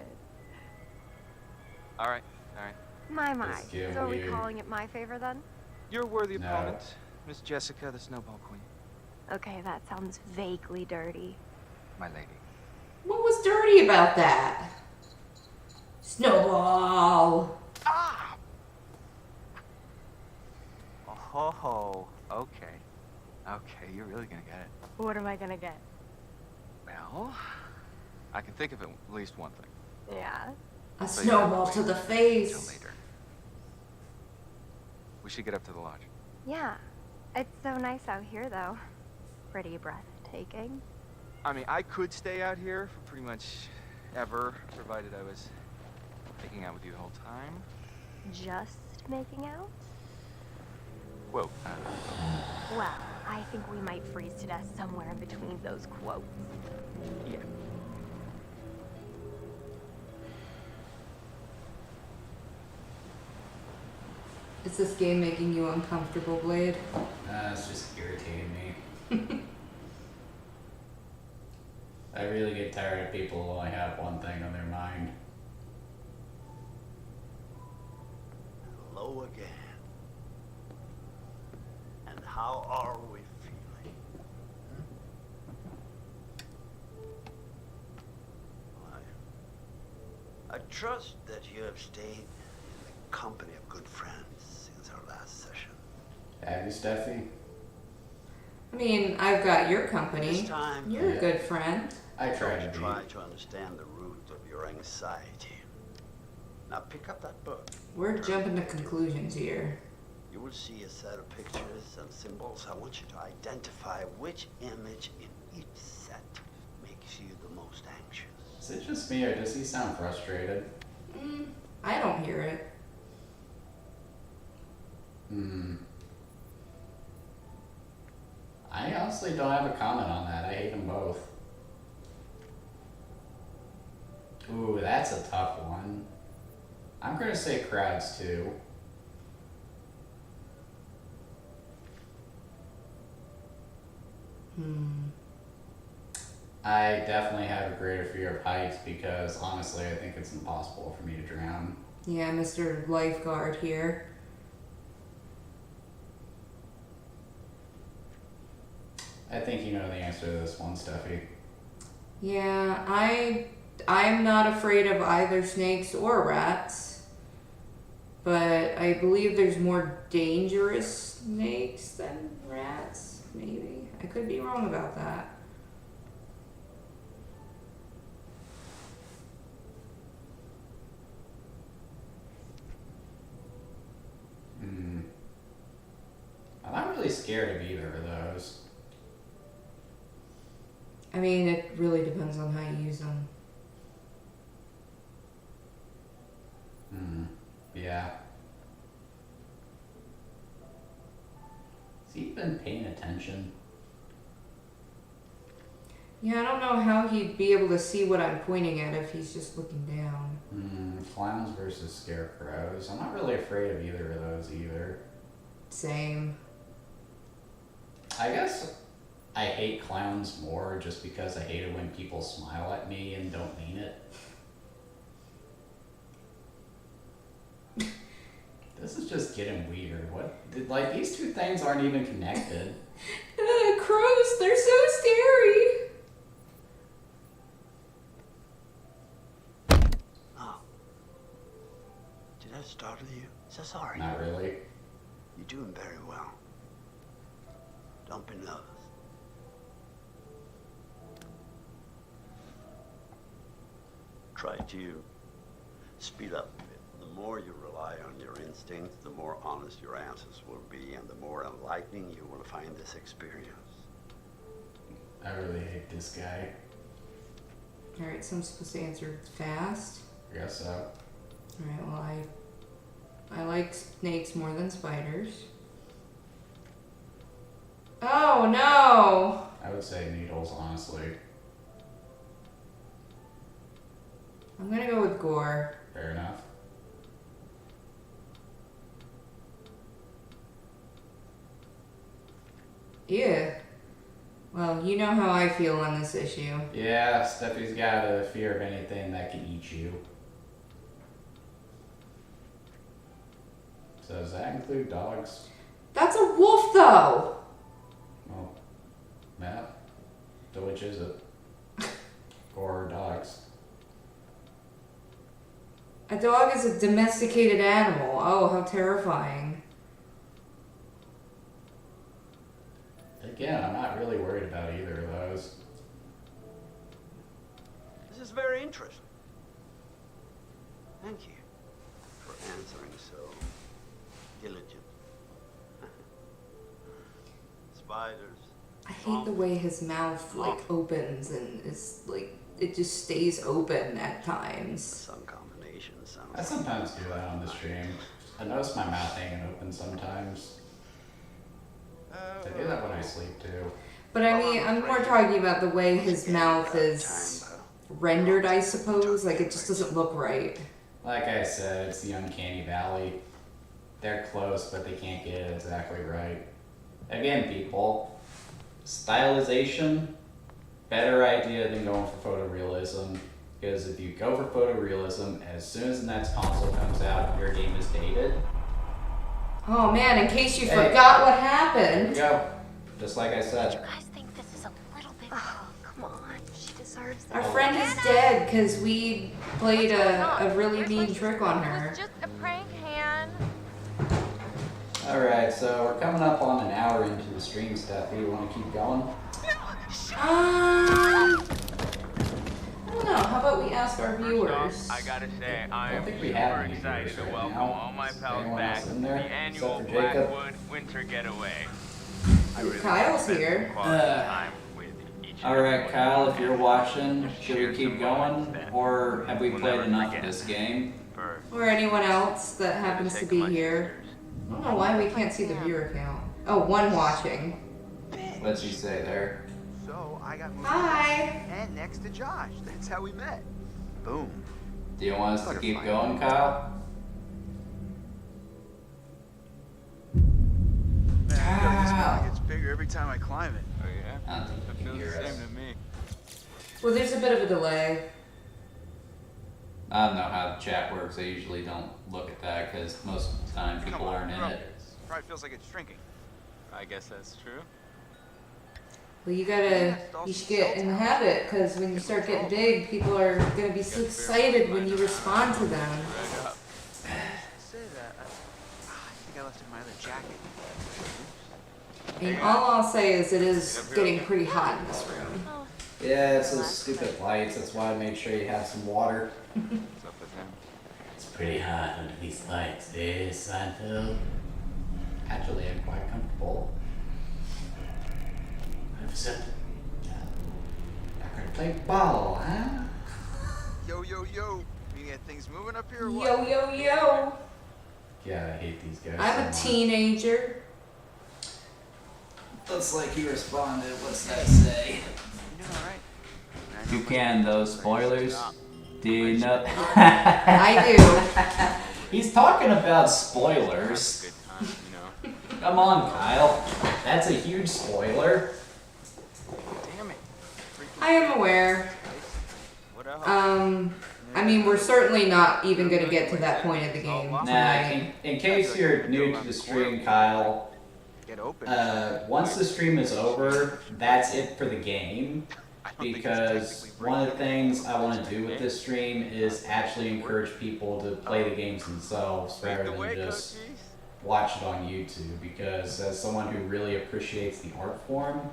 All right, all right. My. This game So are we weird. calling it my favor then? You're a worthy No. opponent, Miss Jessica, the Snowball Queen. Okay, that sounds vaguely dirty. My lady. What was dirty about that? Snowball. Ah! Oh, okay. Okay, you're really gonna get it. What am I gonna get? Well, I can think of at least one thing. Yeah. A So you have snowball wait to the Until face. later. We should get up to the lodge. Yeah. It's so nice out here, though. Pretty breathtaking. I mean, I could stay out here for pretty much ever, provided I was making out with you the whole time. Just making out? Whoa. Well, I think we might freeze to death somewhere in between those quotes. Yeah. Is this game making you uncomfortable, Blade? It's just irritating me. I really get tired of people who only have one thing on their mind. Hello again. And how are we feeling? I trust that you have stayed in the company of good friends since our last session. Have you, Steffi? I mean, I've got your company. This time, You're a good friend. I try to to try be. to understand the root of your anxiety. Now pick up that book. We're Turn jumping to the pages. conclusions here. You will see a set of pictures and symbols. I want you to identify which image in each set makes you the most anxious. Is it just me or does he sound frustrated? I don't hear it. I honestly don't have a comment on that. I hate them both. Ooh, that's a tough one. I'm gonna say crowds too. I definitely have a greater fear of heights because honestly I think it's impossible for me to drown. Yeah, Mr. Lifeguard here. I think you know the answer to this one, Steffi. Yeah, I'm not afraid of either snakes or rats. But I believe there's more dangerous snakes than rats, maybe. I could be wrong about that. I'm not really scared of either of those. I mean, it really depends on how you use them. Yeah. Has he been paying attention? Yeah, I don't know how he'd be able to see what I'm pointing at if he's just looking down. Clowns versus scarecrows. I'm not really afraid of either of those either. Same. I guess I hate clowns more just because I hate it when people smile at me and don't mean it. This is just getting weird. Like, these two things aren't even connected. Crows, they're so scary. Oh. Did I startle you? So sorry. Not really. You're doing very well. Don't be nervous. Try to speed up a bit. The more you rely on your instincts, the more honest your answers will be, and the more enlightening you will find this experience. I really hate this guy. Alright, so I'm supposed to answer fast. I guess so. Alright, well, I like snakes more than spiders. Oh, no! I would say needles, honestly. I'm gonna go with gore. Fair enough. you know how I feel on this issue. Yeah, Steffi's got a fear of anything that can eat you. So does that include dogs? That's a wolf, though. Well, Matt, so which is it? Or dogs? A dog is a domesticated animal. Oh, how terrifying. Again, I'm not really worried about either of those. This is very interesting. Thank you for answering so diligent. Spiders. I hate the way his mouth like opens and is like it just stays open at times. Some combination sounds. I sometimes do that on the stream. I notice my mouth hanging open sometimes. I do that when I sleep too. But I mean, I'm more talking about the way his mouth is rendered, I suppose. Like, it just doesn't look right. Like I said, it's the uncanny valley. They're close, but they can't get it exactly right. Again, people, stylization, better idea than going for photorealism. Because if you go for photorealism, as soon as the next console comes out, your game is dated. Oh man, in case you forgot what happened. There we go. Just like I said. You guys think this is a little bit... Oh, come on. She deserves it. Our friend is dead because we played a really mean trick on It her. was just a prank, Han. Alright, so we're coming up on an hour into the stream, Steffi. You want to keep going? I don't know. How about we ask our viewers? I gotta say, I am think we have super any excited viewers to right welcome now. all my Is pals anyone back else to in the there? annual Except for Jacob? Blackwood Winter Getaway. I really Kyle's spent here. some quality time with each and every Alright, one Kyle, of if you. you're watching, should we Shared keep some going? moments that Or have we we'll played never enough of forget. this game? For Or anyone else that happens to the sake be of my here. sisters. I don't know why we can't see the viewer count. Oh, one watching. What's he say there? So I got moved Hi. and next to Josh. That's how we met. Boom. Do you want us to keep Butterfly. going, Kyle? Man, this Ow. mountain gets bigger every time I climb it. Oh yeah? I don't think It you can feels hear the us. same to me. Well, there's a bit of a delay. I don't know how the chat works. I usually don't look at that because most of the time people Come on, aren't in bro. it. Probably feels like it's shrinking. I guess that's true. Well, you should get in the habit because when you start getting big, people are gonna be so excited when you respond to them. Right up. Say that. I think I left it in my other jacket. I mean, all I'll say is it is getting pretty hot in this room. Yeah, it's those stupid lights. That's why I made sure you have some water. What's up with him? It's pretty hot under these lights, eh, Seinfeld? Actually, I'm quite comfortable. What's up? I could play ball, huh? Yo, yo, yo. You get things moving up here or what? Yo, yo, yo. Yeah, I hate these guys. I'm a so much. teenager. Looks like he responded. What's that say? You doing alright? You can, those spoilers. Do you know? I do. He's talking about spoilers. Good time, you know. Come on, Kyle. That's a huge spoiler. Damn it. I am aware. What else? I mean, we're certainly not even gonna get to that point of the game Nah, tonight. in case you're new to the stream, Kyle, Get open. once the stream is over, that's it for the game. I don't think it's Because technically one of the breaking. things I want to do with this stream is actually encourage people to play the games themselves rather the way, than just coaches. watch it on YouTube. Because as someone who really appreciates the art form,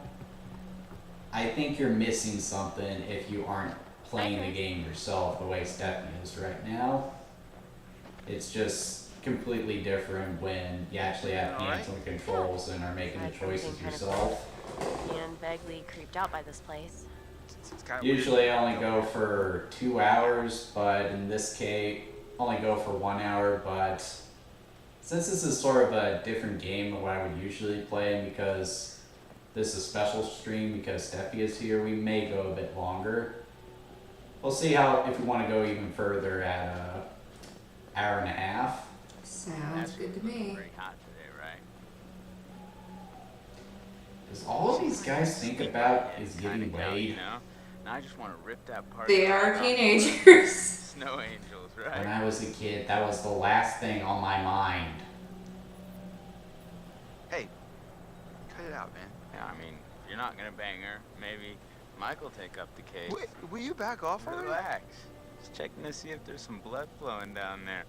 I think you're missing something if you aren't playing the game yourself the way Steffi is right now. It's just completely different when you actually have hands on the controls and are making the Aside from being choices kind of yourself. And vaguely creeped out by this place. It's kinda Usually I only go for 2 hours, but in this case, only go for 1 hour, but since this is sort of a different game than what I would usually play, and because this is a special stream because Steffi is here, we may go a bit longer. We'll see how, if we want to go even further at a hour and a half. Sounds good to me. Very hot today, right? Does all of these guys think about is Kinda getting gal, laid? you know? And I just want to rip that part. They are teenagers. Snow angels, When right? I was a kid, that was the last thing on my mind. Hey, cut it out, man. Yeah, I mean, if you're not gonna bang her, maybe Michael take up the case. Wait, will you back off already? Relax. Just checking to see if there's some blood flowing down there.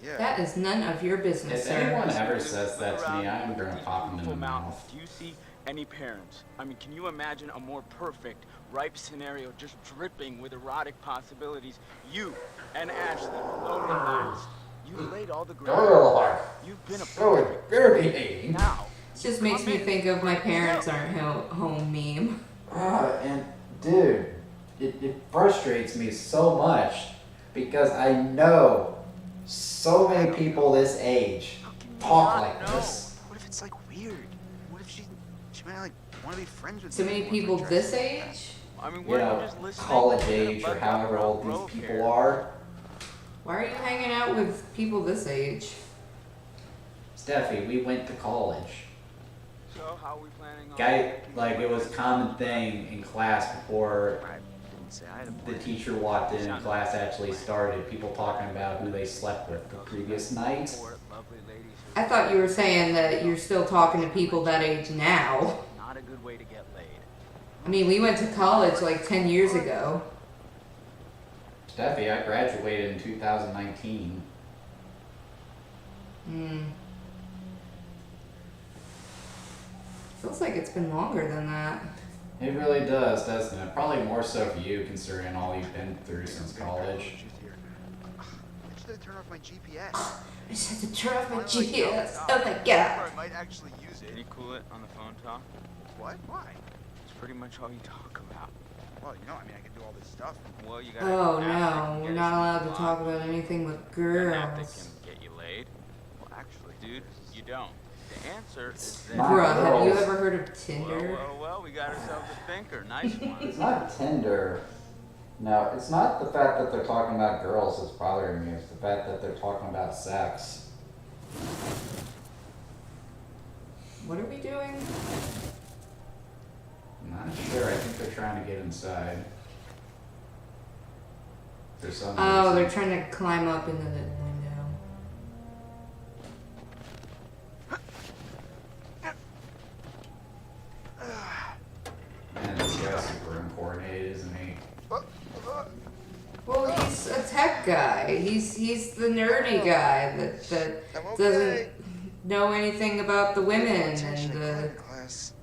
Yeah. That is none of your business, If sir. anyone ever says that to me, I'm gonna pop them in the Beautiful mountains. mouth. Do you see any parents? I mean, can you imagine a more perfect, ripe scenario just dripping with erotic possibilities? You and Ashley alone in last. You laid all the groundwork. You've been a perfect. Irritating. Now, It just makes me think of my parents aren't home meme. And dude, it frustrates me so much because I know so many people this age talk like this. What if it's like weird? What if she might like want to be friends with So me many more people for this dressing like age? I mean, You we're know, just listening. college to age or Bud however old Grove these here. people are. Why are you hanging out with people this age? Steffi, we went to college. So how are we planning on? Guy, like it was a common thing in class before that? I didn't say I had a the plan. teacher walked in and class actually started. People talking about who they slept with the previous night. Four lovely ladies who- I thought you were saying that you're still talking to people that age now. not a good way to get laid. I mean, we went to college like 10 years ago. Steffi, I graduated in 2019. Feels like it's been longer than that. It really does, doesn't it? Probably more so for you, considering all you've been through since college. I just had to turn off my GPS. I just had to turn off my Finally, like, GPS. out. Oh my god. Or I might actually use Can it. you cool it on the phone talk? What? Why? It's pretty much all you talk about. Well, you know, I mean, I can do all this stuff. Well, you gotta. Oh have an app that no, can we're get not us allowed to online. talk about anything with An app that girls. can get you laid. Well, actually, Dude, you don't. The answer is that. Not Bruh, have you girls. ever heard of Well, Tinder? well, we got ourselves a thinker. Nice one. It's not Tinder. No, it's not the fact that they're talking about girls that's bothering me. It's the fact that they're talking about sex. What are we doing? I'm not sure. I think they're trying to get inside. There's some Oh, they're reason. trying to climb up into the window. Man, this guy's super uncoordinated, isn't he? Well, he's a tech guy. He's the nerdy guy that I'm okay. doesn't know anything about the women Attention and in the climbing class.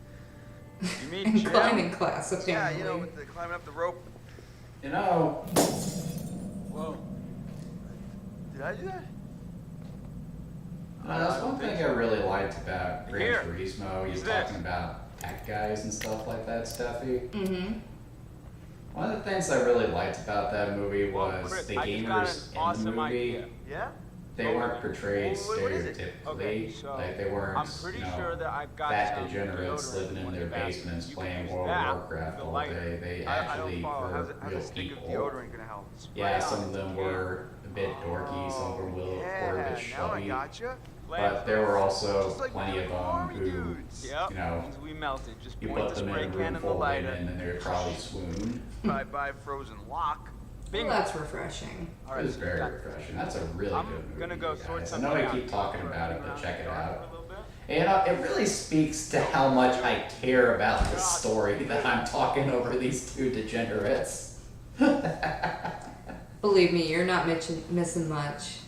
You mean and Jim? climbing class Yeah, apparently. you know, with the climbing up the rope. You know, Whoa. Did I do that? that's one thing I really liked about Gran Here. Turismo. He's Who's talking this? about tech guys and stuff like that, Steffi. Mm-hmm. One of the things I really liked about that movie Well, was Chris, the I just got gamers an in awesome the movie. idea. Yeah? They weren't portrayed what is it? stereotypically. Okay, so like they weren't, I'm pretty you know, sure that I've got fat some degenerates deodorant living in in one their of the baskets. basements You playing can use World that of Warcraft for the all lighter. day. They I actually don't follow. were How's real a stick of people. deodorant gonna help? Yeah, Spray some on of them the were a bit dorky, some were a Oh, bit now I chubby. gotcha. But there were also Just like plenty of them army who, dudes. Yep. you know, Means we melted. Just you point put the them spray in a can room in the full of lighter. women and they would probably swoon. Bye-bye frozen lock. Well, that's refreshing. All It right, was so very got- refreshing. That's a really I'm good movie. gonna go you sort guys. I something know I out. keep talking I'll about it, run but around check it the yard out. for a little bit. And it really speaks to how much I care about the story that I'm talking over these two degenerates. Believe me, you're not missing much.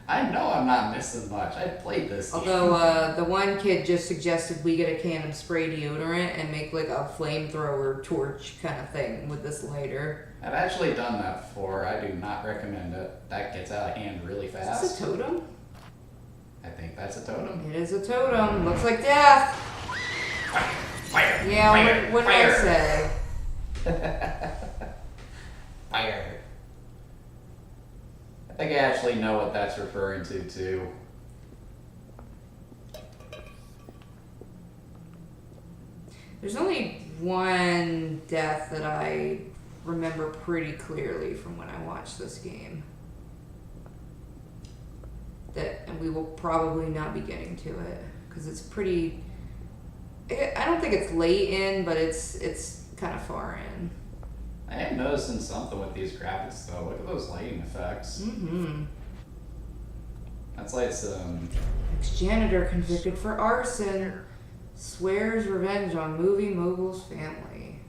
I know I'm not missing much. I played this game. Although the one kid just suggested we get a can of spray deodorant and make like a flamethrower torch kind of thing with this lighter. I've actually done that before. I do not recommend it. That gets out of hand really Is fast. this a totem? I think that's a totem. It is a totem. Looks like death. Fire! Yeah, fire, what did I fire. say? Fire. I think I actually know what that's referring to too. There's only one death that I remember pretty clearly from when I watched this game. And we will probably not be getting to it because it's pretty I don't think it's late in, but it's kind of far in. I am noticing something with these graphics though. Look at those lighting effects. Mm-hmm. That's like some. Ex-janitor convicted for arson swears revenge on movie mogul's family.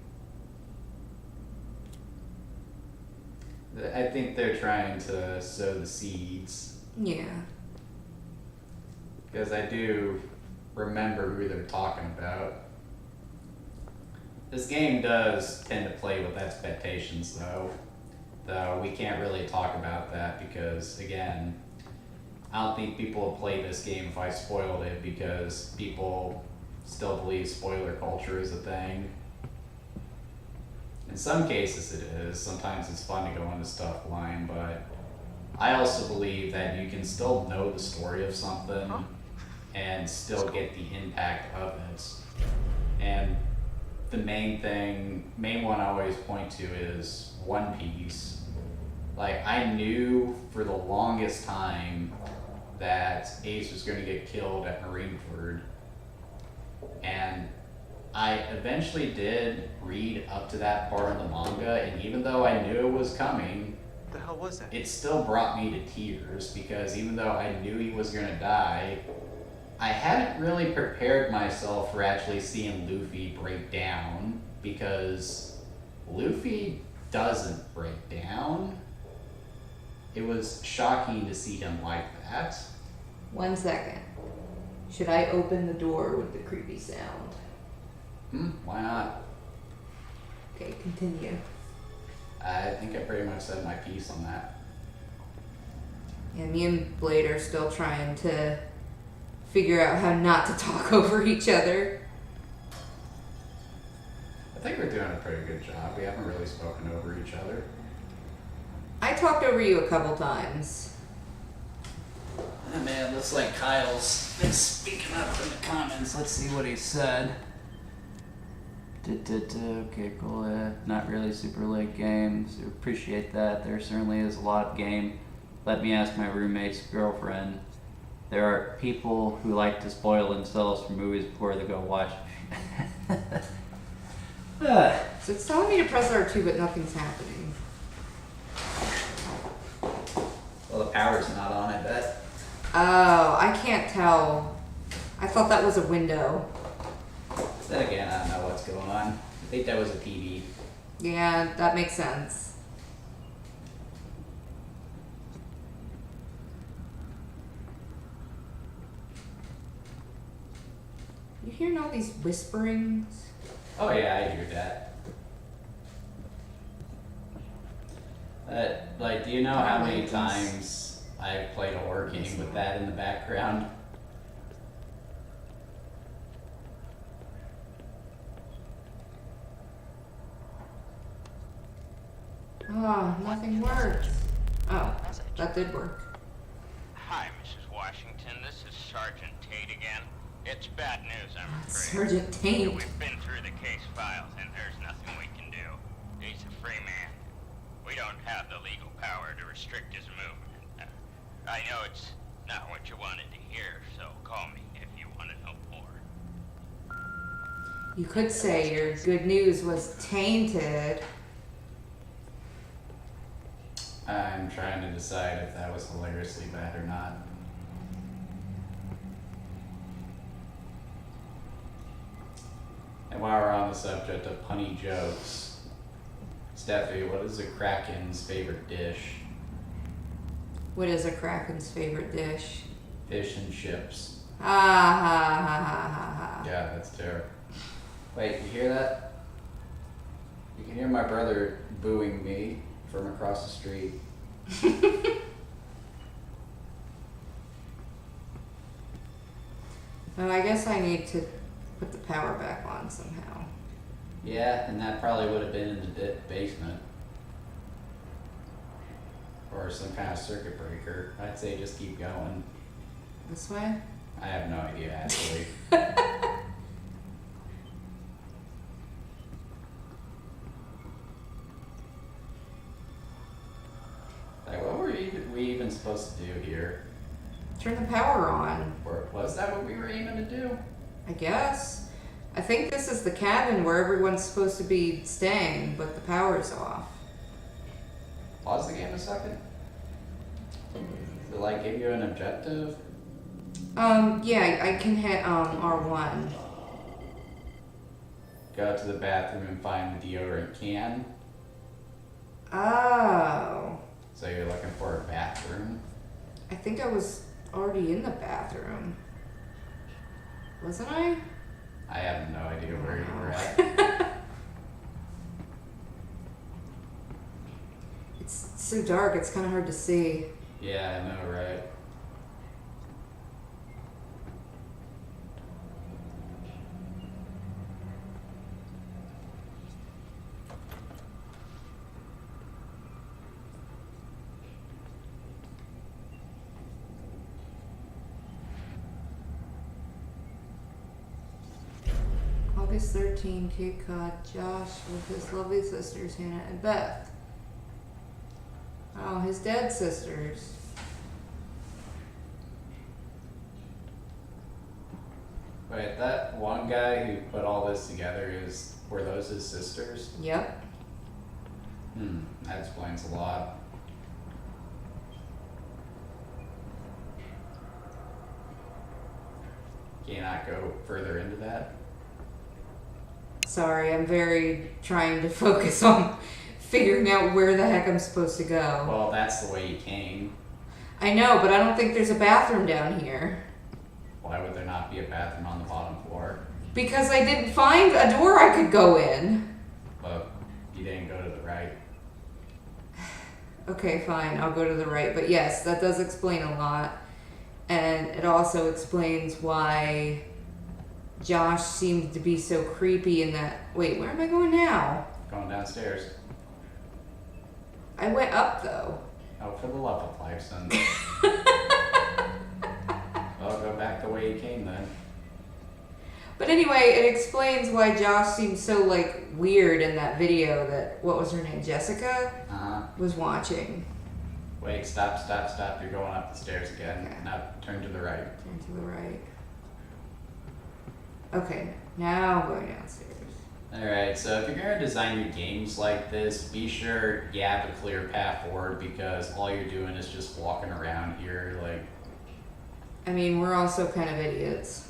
I think they're trying to sow the seeds. Yeah. Because I do remember who they're talking about. This game does tend to play with expectations though. Though we can't really talk about that because, again, I don't think people would play this game if I spoiled it because people still believe spoiler culture is a thing. In some cases it is. Sometimes it's fun to go into stuff blind, but I also believe that you can still know the story of something and still get the impact of it. And the main one I always point to is One Piece. Like, I knew for the longest time that Ace was going to get killed at Marineford. And I eventually did read up to that part of the manga, and even though I knew it was coming, What the hell was that? it still brought me to tears because even though I knew he was going to die, I hadn't really prepared myself for actually seeing Luffy break down because Luffy doesn't break down. It was shocking to see him like that. 1 second. Should I open the door with the creepy sound? Why not? Okay, continue. I think I pretty much said my piece on that. Yeah, me and Blade are still trying to figure out how not to talk over each other. I think we're doing a pretty good job. We haven't really spoken over each other. I talked over you a couple times. Oh man, looks like Kyle's been speaking up in the comments. Let's see what he said. Okay, cool. Not really super late game, so appreciate that. There certainly is a lot of game. Let me ask my roommate's girlfriend. There are people who like to spoil themselves for movies before they go watch. So it's telling me to press R2, but nothing's happening. Well, the power's not on, I bet. Oh, I can't tell. I thought that was a window. Then again, I don't know what's going on. I think that was a TV. Yeah, that makes sense. You hearing all these whisperings? Oh yeah, I hear that. Like, do you know how many times I've played a horror game with that in the background? Oh, nothing works. Oh, that did work. Hi, Mrs. Washington. This is Sergeant Tate again. It's bad news, I'm afraid. Sergeant Tate. We've been through the case files, and there's nothing we can do. He's a free man. We don't have the legal power to restrict his movement. I know it's not what you wanted to hear, so call me if you want to know more. You could say your good news was tainted. I'm trying to decide if that was hilariously bad or not. And while we're on the subject of punny jokes, Steffi, what is a Kraken's favorite dish? What is a Kraken's favorite dish? Fish and chips. Ha ha ha ha ha ha. Yeah, that's terrible. Wait, you hear that? You can hear my brother booing me from across the street. Well, I guess I need to put the power back on somehow. Yeah, and that probably would have been in the basement. Or some kind of circuit breaker. I'd say just keep going. This way? I have no idea, actually. Like, what were we even supposed to do here? Turn the power on. Or was that what we were aiming to do? I guess. I think this is the cabin where everyone's supposed to be staying, but the power's off. Pause the game a second. Did it like give you an objective? Yeah, I can hit R1. Go to the bathroom and find the deodorant can. Oh. So you're looking for a bathroom? I think I was already in the bathroom. Wasn't I? I have no idea where you were at. It's so dark, it's kind of hard to see. Yeah, I know, right? August 13, Cape Cod, Josh with his lovely sisters, Hannah and Beth. Oh, his dead sisters. Wait, that one guy who put all this together were those his sisters? Yep. That explains a lot. Can you not go further into that? Sorry, I'm very trying to focus on figuring out where the heck I'm supposed to go. Well, that's the way you came. I know, but I don't think there's a bathroom down here. Why would there not be a bathroom on the bottom floor? Because I didn't find a door I could go in. But you didn't go to the right. Okay, fine, I'll go to the right. But yes, that does explain a lot. And it also explains why Josh seemed to be so creepy in that... Wait, where am I going now? Going downstairs. I went up, though. Oh, for the love of life, son. Well, go back the way you came then. But anyway, it explains why Josh seemed so, like, weird in that video that... What was her name? Jessica? Was watching. Wait, stop. You're going up the stairs again. Okay. Now turn to the right. Turn to the right. Okay, now I'm going downstairs. Alright, so if you're going to design your games like this, be sure you have a clear path forward because all you're doing is just walking around here, like... I mean, we're also kind of idiots.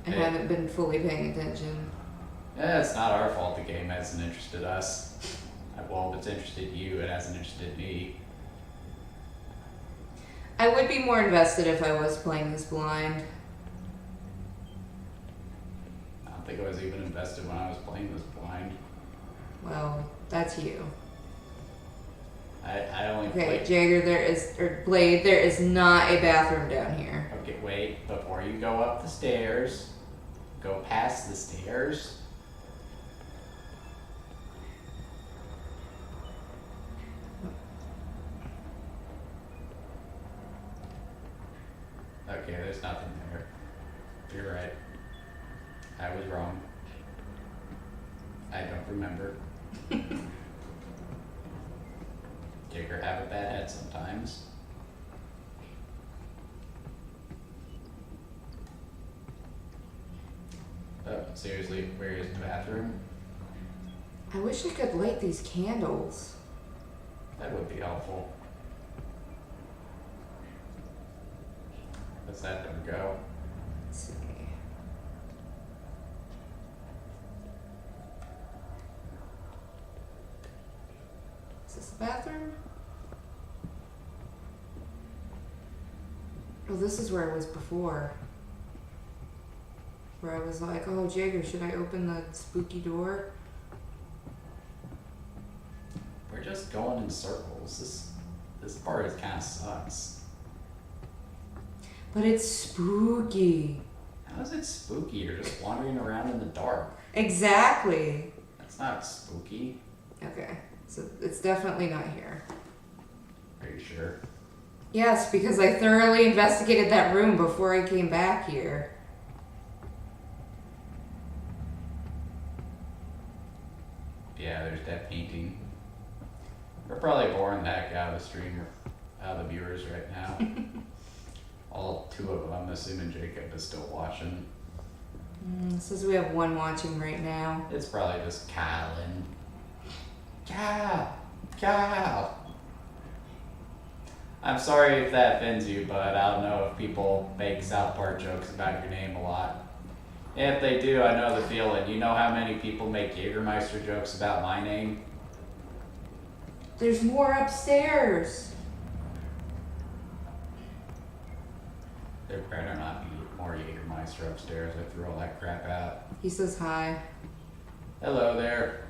And Hey. haven't been fully paying attention. Yeah, it's not our fault the game hasn't interested us. Well, if it's interested you, it hasn't interested me. I would be more invested if I was playing this blind. I don't think I was even invested when I was playing this blind. Well, that's you. I only Okay, played... Jagger, Blade, there is not a bathroom down here. Okay, wait. Before you go up the stairs, go past the stairs. Okay, there's nothing there. You're right. I was wrong. I don't remember. Jigger have a bad head sometimes. Oh, seriously, where is the bathroom? I wish I could light these candles. That would be helpful. Let's that door go. Let's see. Is this the bathroom? Oh, this is where I was before. Where I was like, oh, Jagger, should I open the spooky door? We're just going in circles. This part is kind of sucks. But it's spooky. How is it spooky? You're just wandering around in the dark. Exactly. That's not spooky. Okay, so it's definitely not here. Are you sure? Yes, because I thoroughly investigated that room before I came back here. Yeah, there's that painting. We're probably boring the heck out of the streamer, out of the viewers right now. All two of them, I'm assuming Jacob is still watching. Says we have one watching right now. It's probably just Kylan. Kyle. I'm sorry if that offends you, but I don't know if people make South Park jokes about your name a lot. If they do, I know the feeling. You know how many people make Jägermeister jokes about my name? There's more upstairs. There better not be more Jägermeister upstairs. I threw all that crap out. He says hi. Hello there.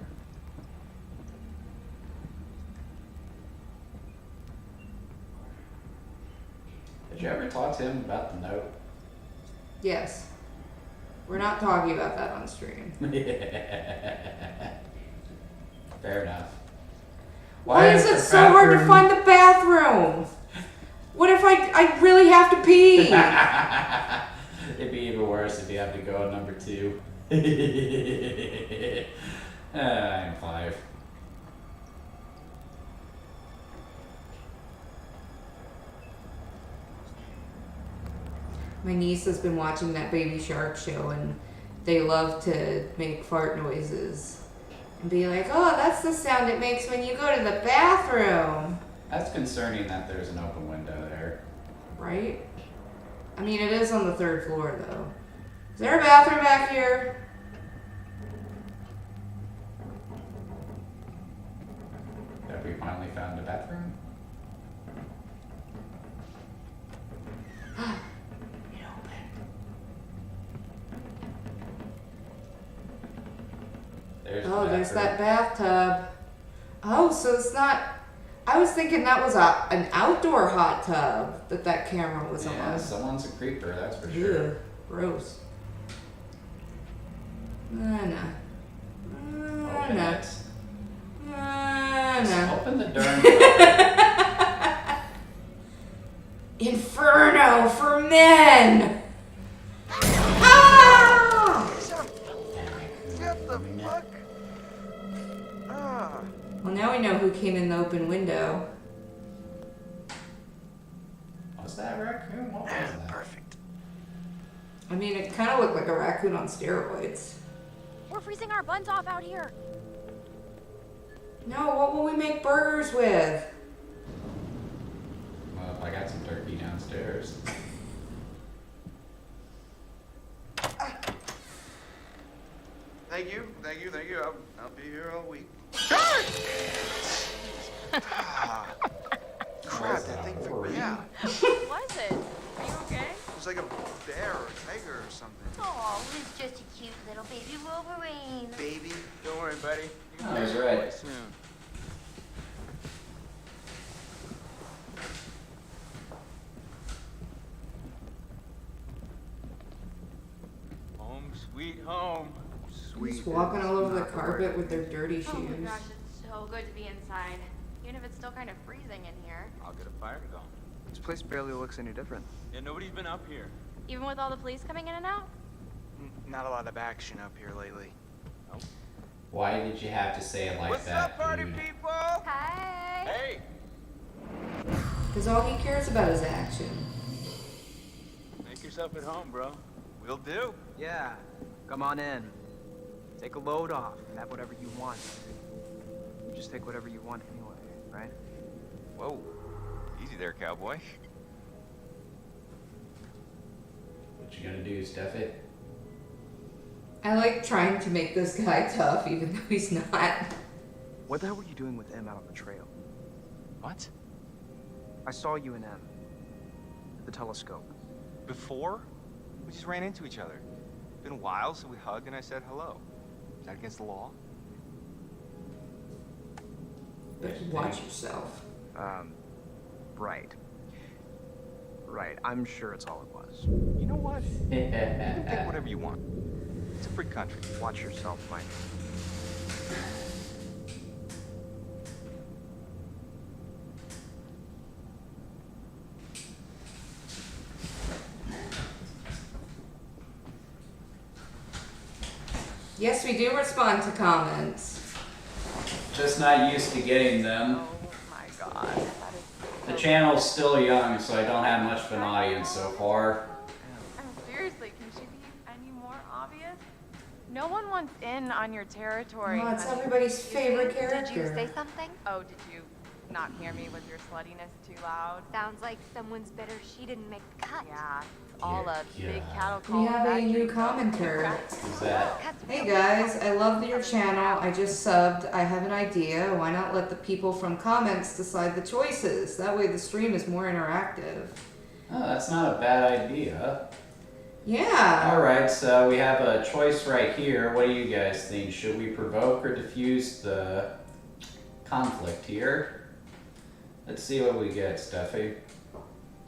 Did you ever talk to him about the note? Yes. We're not talking about that on stream. Fair enough. Why is it so hard to find the bathroom? What if I really have to pee? It'd be even worse if you have to go on number 2. I'm 5. My niece has been watching that Baby Shark show, and they love to make fart noises and be like, oh, that's the sound it makes when you go to the bathroom. That's concerning that there's an open window there. Right? I mean, it is on the 3rd floor, though. Is there a bathroom back here? Have we finally found a bathroom? There's that bathtub. Oh, so it's not... I was thinking that was an outdoor hot tub that camera was Yeah, on. someone's a creeper, that's for sure. Ew, gross. No. Open it. No. Open the darn door. Inferno for men! Ah! What the fuck? Ah. Well, now we know who came in the open window. Was that a raccoon? What was that? Perfect. I mean, it kind of looked like a raccoon on steroids. We're freezing our buns off out here. No, what will we make burgers with? Well, if I got some turkey downstairs. Thank you. I'll be here all week. Crap, that thing freaked me out. What was it? Are you okay? It was like a bear or a tiger or something. Oh, he's just a cute little baby Wolverine. Baby. Don't worry, buddy. You can I was make it right. away soon. Home, sweet home. Just walking all over the carpet with their dirty Oh my shoes. gosh, it's so good to be inside. Even if it's still kind of freezing in here. I'll get a fire going. This place barely looks any different. Yeah, nobody's been up here. Even with all the police coming in and out? Not a lot of action up here lately. Why did you have to say it like What's that, up, party dude? people? Hi. Hey! Because all he cares about is action. Make yourself at home, bro. Will do. Yeah. Come on in. Take a load off. Have whatever you want. You just take whatever you want anyway, right? Whoa. Easy there, cowboy. What you gonna do, Steffi? I like trying to make this guy tough, even though he's not. What the hell were you doing with M out on the trail? What? I saw you and M. At the telescope. Before? We just ran into each other. Been a while, so we hugged and I said hello. Is that against the law? But watch yourself. Right. Right. I'm sure it's all it was. You know what? You can pick whatever you want. It's a free country. Watch yourself, Mike. Yes, we do respond to comments. Just not used to getting them. Oh my god. That is The channel's still young, so I don't have much of an audience so far. I mean, seriously, can she be any more obvious? No one wants in on your territory. Oh, it's honey. everybody's favorite Did character. you say something? Oh, did you not hear me? Was your sluttiness too loud? Sounds like someone's bitter she didn't make the cut. Yeah, it's all a big God. cattle call. We have a new factory. commenter. Who's that? Hey guys, I love your channel. I just subbed. I have an idea. Why not let the people from comments decide the choices? That way the stream is more interactive. Oh, that's not a bad idea. Yeah. Alright, so we have a choice right here. What do you guys think? Should we provoke or diffuse the conflict here? Let's see what we get, Steffi.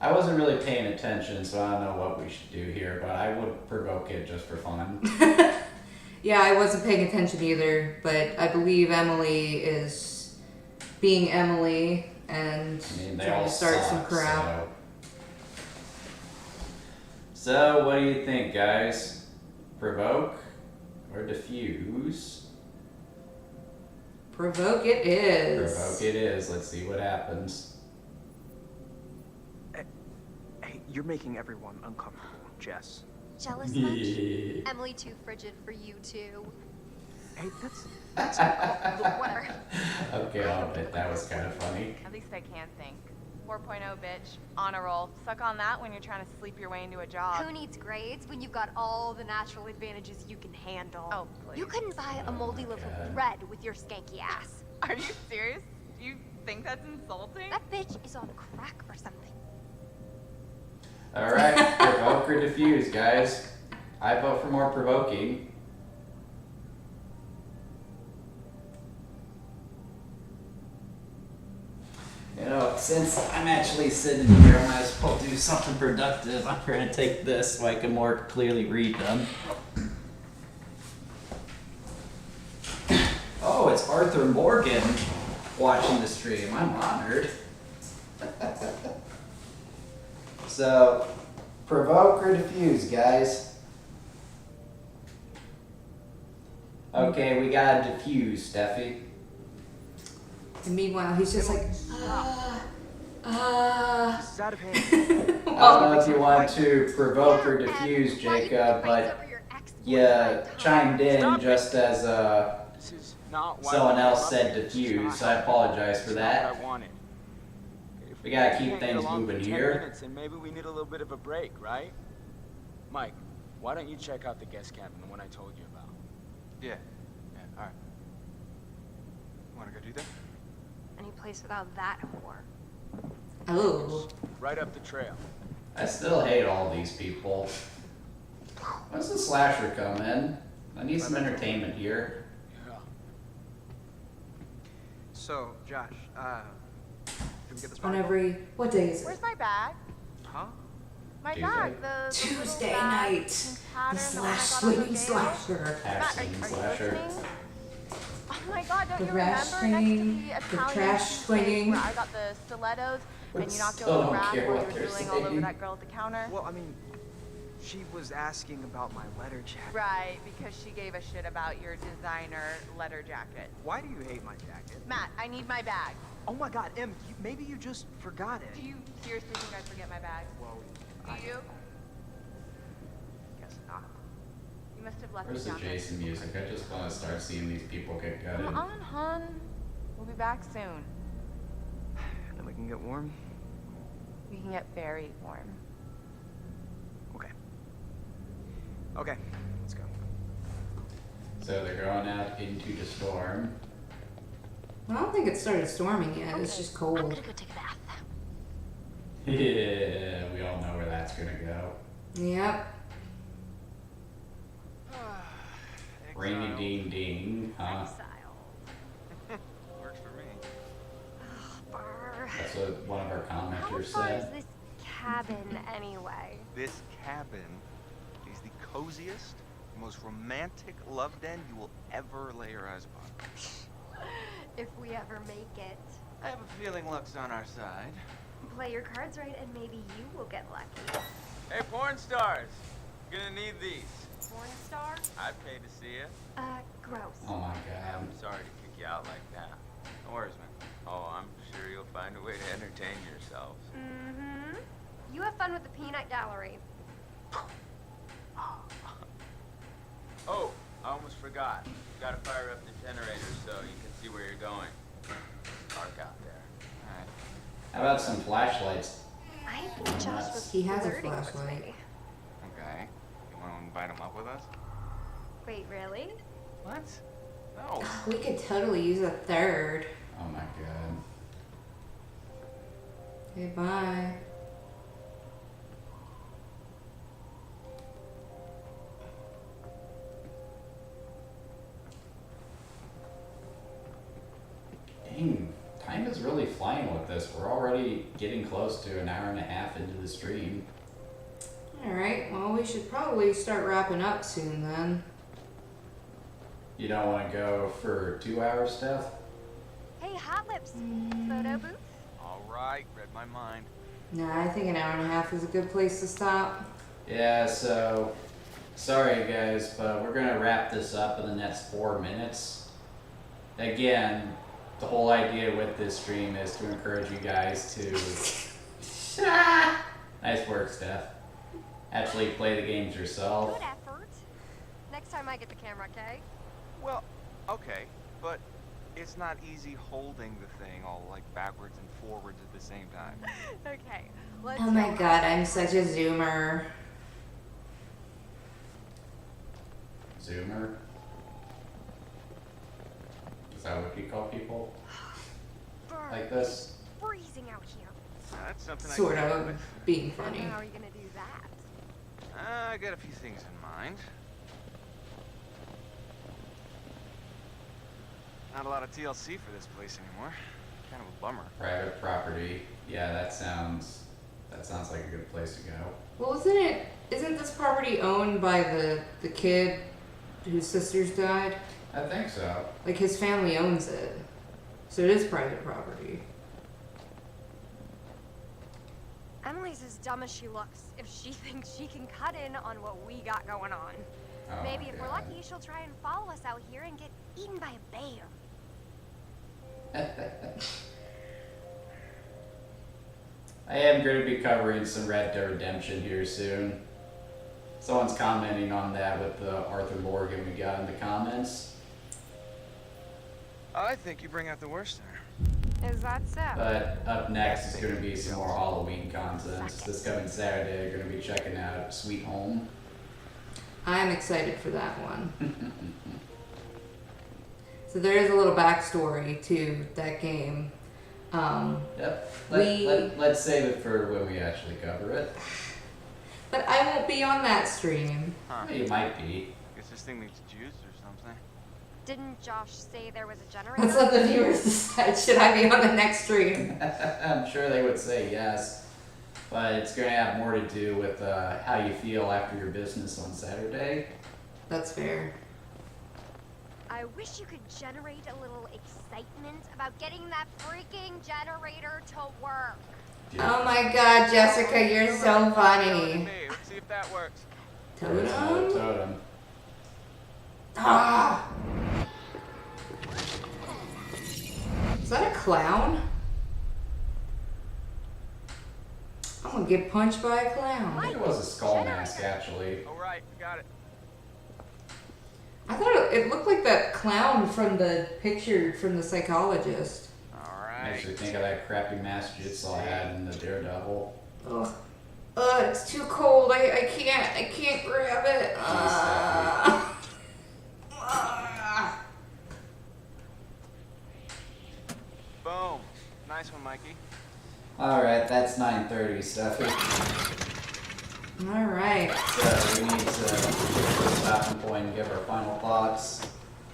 I wasn't really paying attention, so I don't know what we should do here, but I would provoke it just for fun. Yeah, I wasn't paying attention either, but I believe Emily is being Emily and I mean, they trying all to start suck, some crap. So, what do you think, guys? Provoke or diffuse? Provoke it is. Provoke it is. Let's see what happens. Hey, you're making everyone uncomfortable, Jess. Jealous much? Emily too frigid for you too. Hey, that's Whatever. Okay, I'll admit that was kind of funny. At least I can think. 4.0 bitch, on a roll. Suck on that when you're trying to sleep your way into a job. Who needs grades when you've got all the natural advantages you can handle? Oh, please. You couldn't buy a moldy loaf of bread with your skanky ass. Are you serious? Do you think that's insulting? That bitch is on crack or something. Alright, provoke or diffuse, guys. I vote for more provoking. You know, since I'm actually sitting here, I might as well do something productive. I'm going to take this so I can more clearly read them. Oh, it's Arthur Morgan watching the stream. I'm honored. So, provoke or diffuse, guys? Okay, we got to diffuse, Steffi. And meanwhile, he's just like, This is out of hand. I don't know if you want to provoke or diffuse, Jacob, but you chimed in just as This is not why someone we else love said you. diffuse. I apologize for It's not what that. I wanted. If We gotta keep can't get things along for moving 10 here. minutes, then maybe we need a little bit of a break, right? Mike, why don't you check out the guest cabin, the one I told you about? Yeah. Yeah, alright. Wanna go do that? Any place without that whore. oh. Right up the trail. I still hate all these people. When's the slasher come in? I need some entertainment here. Yeah. So, Josh, did we get this On every, what day is it? Where's my bag? Huh? My Tuesday. bag, the Tuesday little bag night. and The pattern slash that when I got on swinging the slasher. Matt, Action are you slasher. listening? Oh my god, don't The you rash remember next to swinging, the the Italian trash cheesesteak swinging. where I got the stilettos and But you knocked still over the don't rack care while you what were they're drooling all over saying. that girl at the counter? Well, I mean, she was asking about my letter jacket. Right, because she gave a shit about your designer letter jacket. Why do you hate my jacket? Matt, I need my bag. Oh my god, Em, maybe you just forgot it. Do you seriously think I forget my bag? Well, Do you? guess not. You must have left Where's me the down there. Jason music? I just want to start seeing these people get gutted. Come on, hon. We'll be back soon. And then we can get warm? We can get very warm. Okay. Okay, let's go. So they're going out into the storm. I don't think it started storming yet. It's just I'm cold. gonna go take a bath. Yeah, we all know where that's gonna go. Yep. Rainy ding ding, huh? Works for me. Brr. That's what one of our How commenters far is said. this cabin anyway? This cabin is the coziest, most romantic love den you will ever lay your eyes upon. If we ever make it. I have a feeling luck's on our side. Play your cards right and maybe you will get lucky. Hey, porn stars. Gonna need these. Porn star? I'd pay to see you. Gross. Oh my I'm god. sorry to kick you out like that. No worries, man. Oh, I'm sure you'll find a way to entertain yourselves. Mm-hmm. You have fun with the peanut gallery. Oh, I almost forgot. Gotta fire up the generator so you can see where you're going. Dark out there. Alright. How about some flashlights? I think Josh was He has a flirting with flashlight. me. Okay. You want to invite him up with us? Wait, really? What? No. We could totally use a third. Oh my god. Okay, bye. Dang, time is really flying with this. We're already getting close to an hour and a half into the stream. Alright, well, we should probably start wrapping up soon then. You don't want to go for 2 hours, Steph? Hey, Hot Lips. Photo booth? Alright, read my mind. Nah, I think an hour and a half is a good place to stop. Yeah, so sorry guys, but we're gonna wrap this up in the next 4 minutes. Again, the whole idea with this stream is to encourage you guys to nice work, Steph. Actually play the games yourself. Good effort. Next time I get the camera, okay? Well, okay, but it's not easy holding the thing all like backwards and forwards at the same time. Okay, let's Oh my god, I'm such a zoomer. Zoomer? Is that what you call people like this? Freezing out here. That's something Sort I can of live with. being funny. How are you gonna do that? I got a few things in mind. Not a lot of TLC for this place anymore. Kind of a bummer. Private property. Yeah, that sounds like a good place to go. Well, isn't this property owned by the kid whose sisters died? I think so. Like, his family owns it. So it is private property. Emily's as dumb as she looks if she thinks she can cut in on what we got going on. Oh Maybe my if we're God. lucky, she'll try and follow us out here and get eaten by a bear. I am going to be covering some Red Dead Redemption here soon. Someone's commenting on that with the Arthur Morgan we got in the comments. I think you bring out the worst there. Is that so? But up next is going to be some more Halloween content. This coming Saturday, you're going to be checking out Sweet Home. I'm excited for that one. So there is a little backstory to that game. Yep. We- Let's save it for when we actually cover it. But I won't be on that stream. Huh. You might be. Guess this thing needs juice or something. Didn't Josh say there was a generator? Let's let the viewers decide. Should I be on the next stream? I'm sure they would say yes. But it's going to have more to do with how you feel after your business on Saturday. That's fair. I wish you could generate a little excitement about getting that freaking generator to work. Oh my god, Jessica, you're so funny. Let's see if that works. There's another Totem? totem. Ah! Is that a clown? I'm gonna get punched by a I clown. think it was a skull mask, actually. Alright, got it. I thought it looked like that clown from the picture from the psychologist. Alright. Makes you think of that crappy mask Jitsaw had in the Daredevil. Ugh. It's too cold. I can't grab it. Boom. Nice one, Mikey. Alright, that's 9:30 stuff. Alright. So we need to stop and point and give our final thoughts.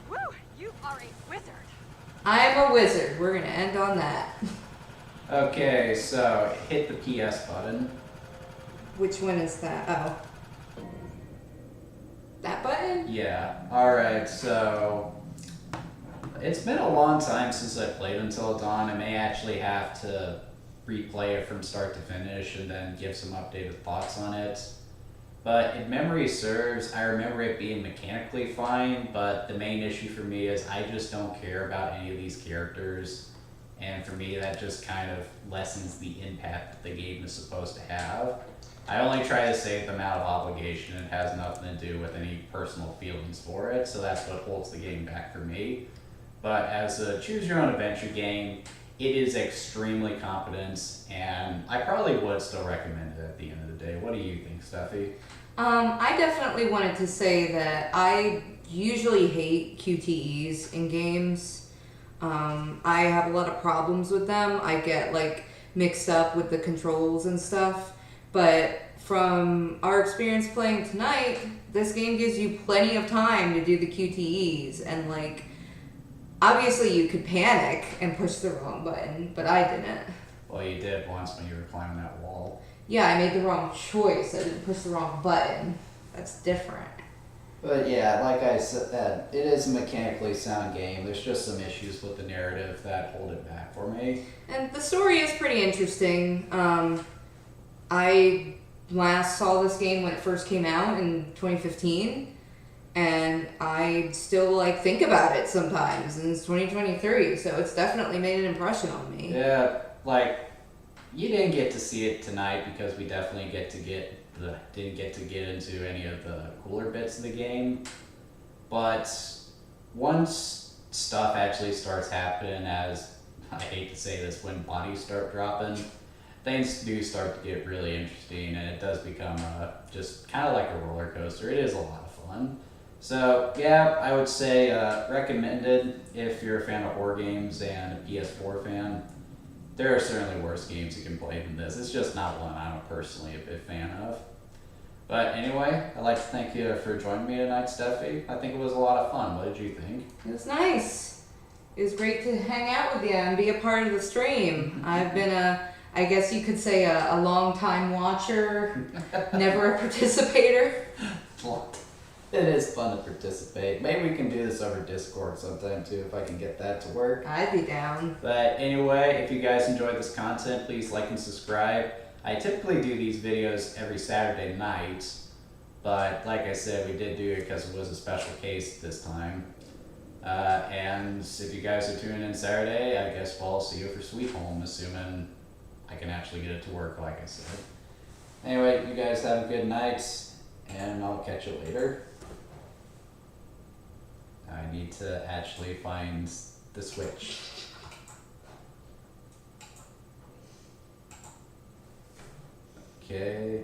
Woo! You are a wizard. I'm a wizard. We're gonna end on that. Okay, so hit the PS button. Which one is that? Oh. That button? Yeah. Alright, so it's been a long time since I played Until Dawn. I may actually have to replay it from start to finish and then give some updated thoughts on it. But if memory serves, I remember it being mechanically fine, but the main issue for me is I just don't care about any of these characters. and for me that just kind of lessens the impact that the game is supposed to have. I only try to save them out of obligation. It has nothing to do with any personal feelings for it, so that's what holds the game back for me. But as a choose your own adventure game, it is extremely competent, and I probably would still recommend it at the end of the day. What do you think, Steffi? I definitely wanted to say that I usually hate QTEs in games. I have a lot of problems with them. I get like mixed up with the controls and stuff. But from our experience playing tonight, this game gives you plenty of time to do the QTEs. And like, obviously you could panic and push the wrong button, but I didn't. Well, you did once when you were climbing that wall. Yeah, I made the wrong choice. I didn't push the wrong button. That's different. But yeah, like I said, it is a mechanically sound game. There's just some issues with the narrative that hold it back for me. And the story is pretty interesting. I last saw this game when it first came out in 2015, and I still like think about it sometimes, and it's 2023, so it's definitely made an impression on me. Yeah, like you didn't get to see it tonight because we definitely didn't get to get into any of the cooler bits of the game. But once stuff actually starts happening, as I hate to say this, when bodies start dropping, things do start to get really interesting, and it does become just kind of like a roller coaster. It is a lot of fun. So yeah, I would say recommended if you're a fan of horror games and a PS4 fan. There are certainly worse games you can play than this. It's just not one I'm personally a big fan of. But anyway, I'd like to thank you for joining me tonight, Steffi. I think it was a lot of fun. What did you think? It was nice. It was great to hang out with you and be a part of the stream. I've been I guess you could say a long-time watcher, never a participator. It is fun to participate. Maybe we can do this over Discord sometime too, if I can get that to work. I'd be down. But anyway, if you guys enjoyed this content, please like and subscribe. I typically do these videos every Saturday night, but like I said, we did do it because it was a special case this time. And if you guys are tuning in Saturday, I guess I'll see you for Sweet Home, assuming I can actually get it to work, like I said. Anyway, you guys have a good night, and I'll catch you later. I need to actually find the switch. Okay.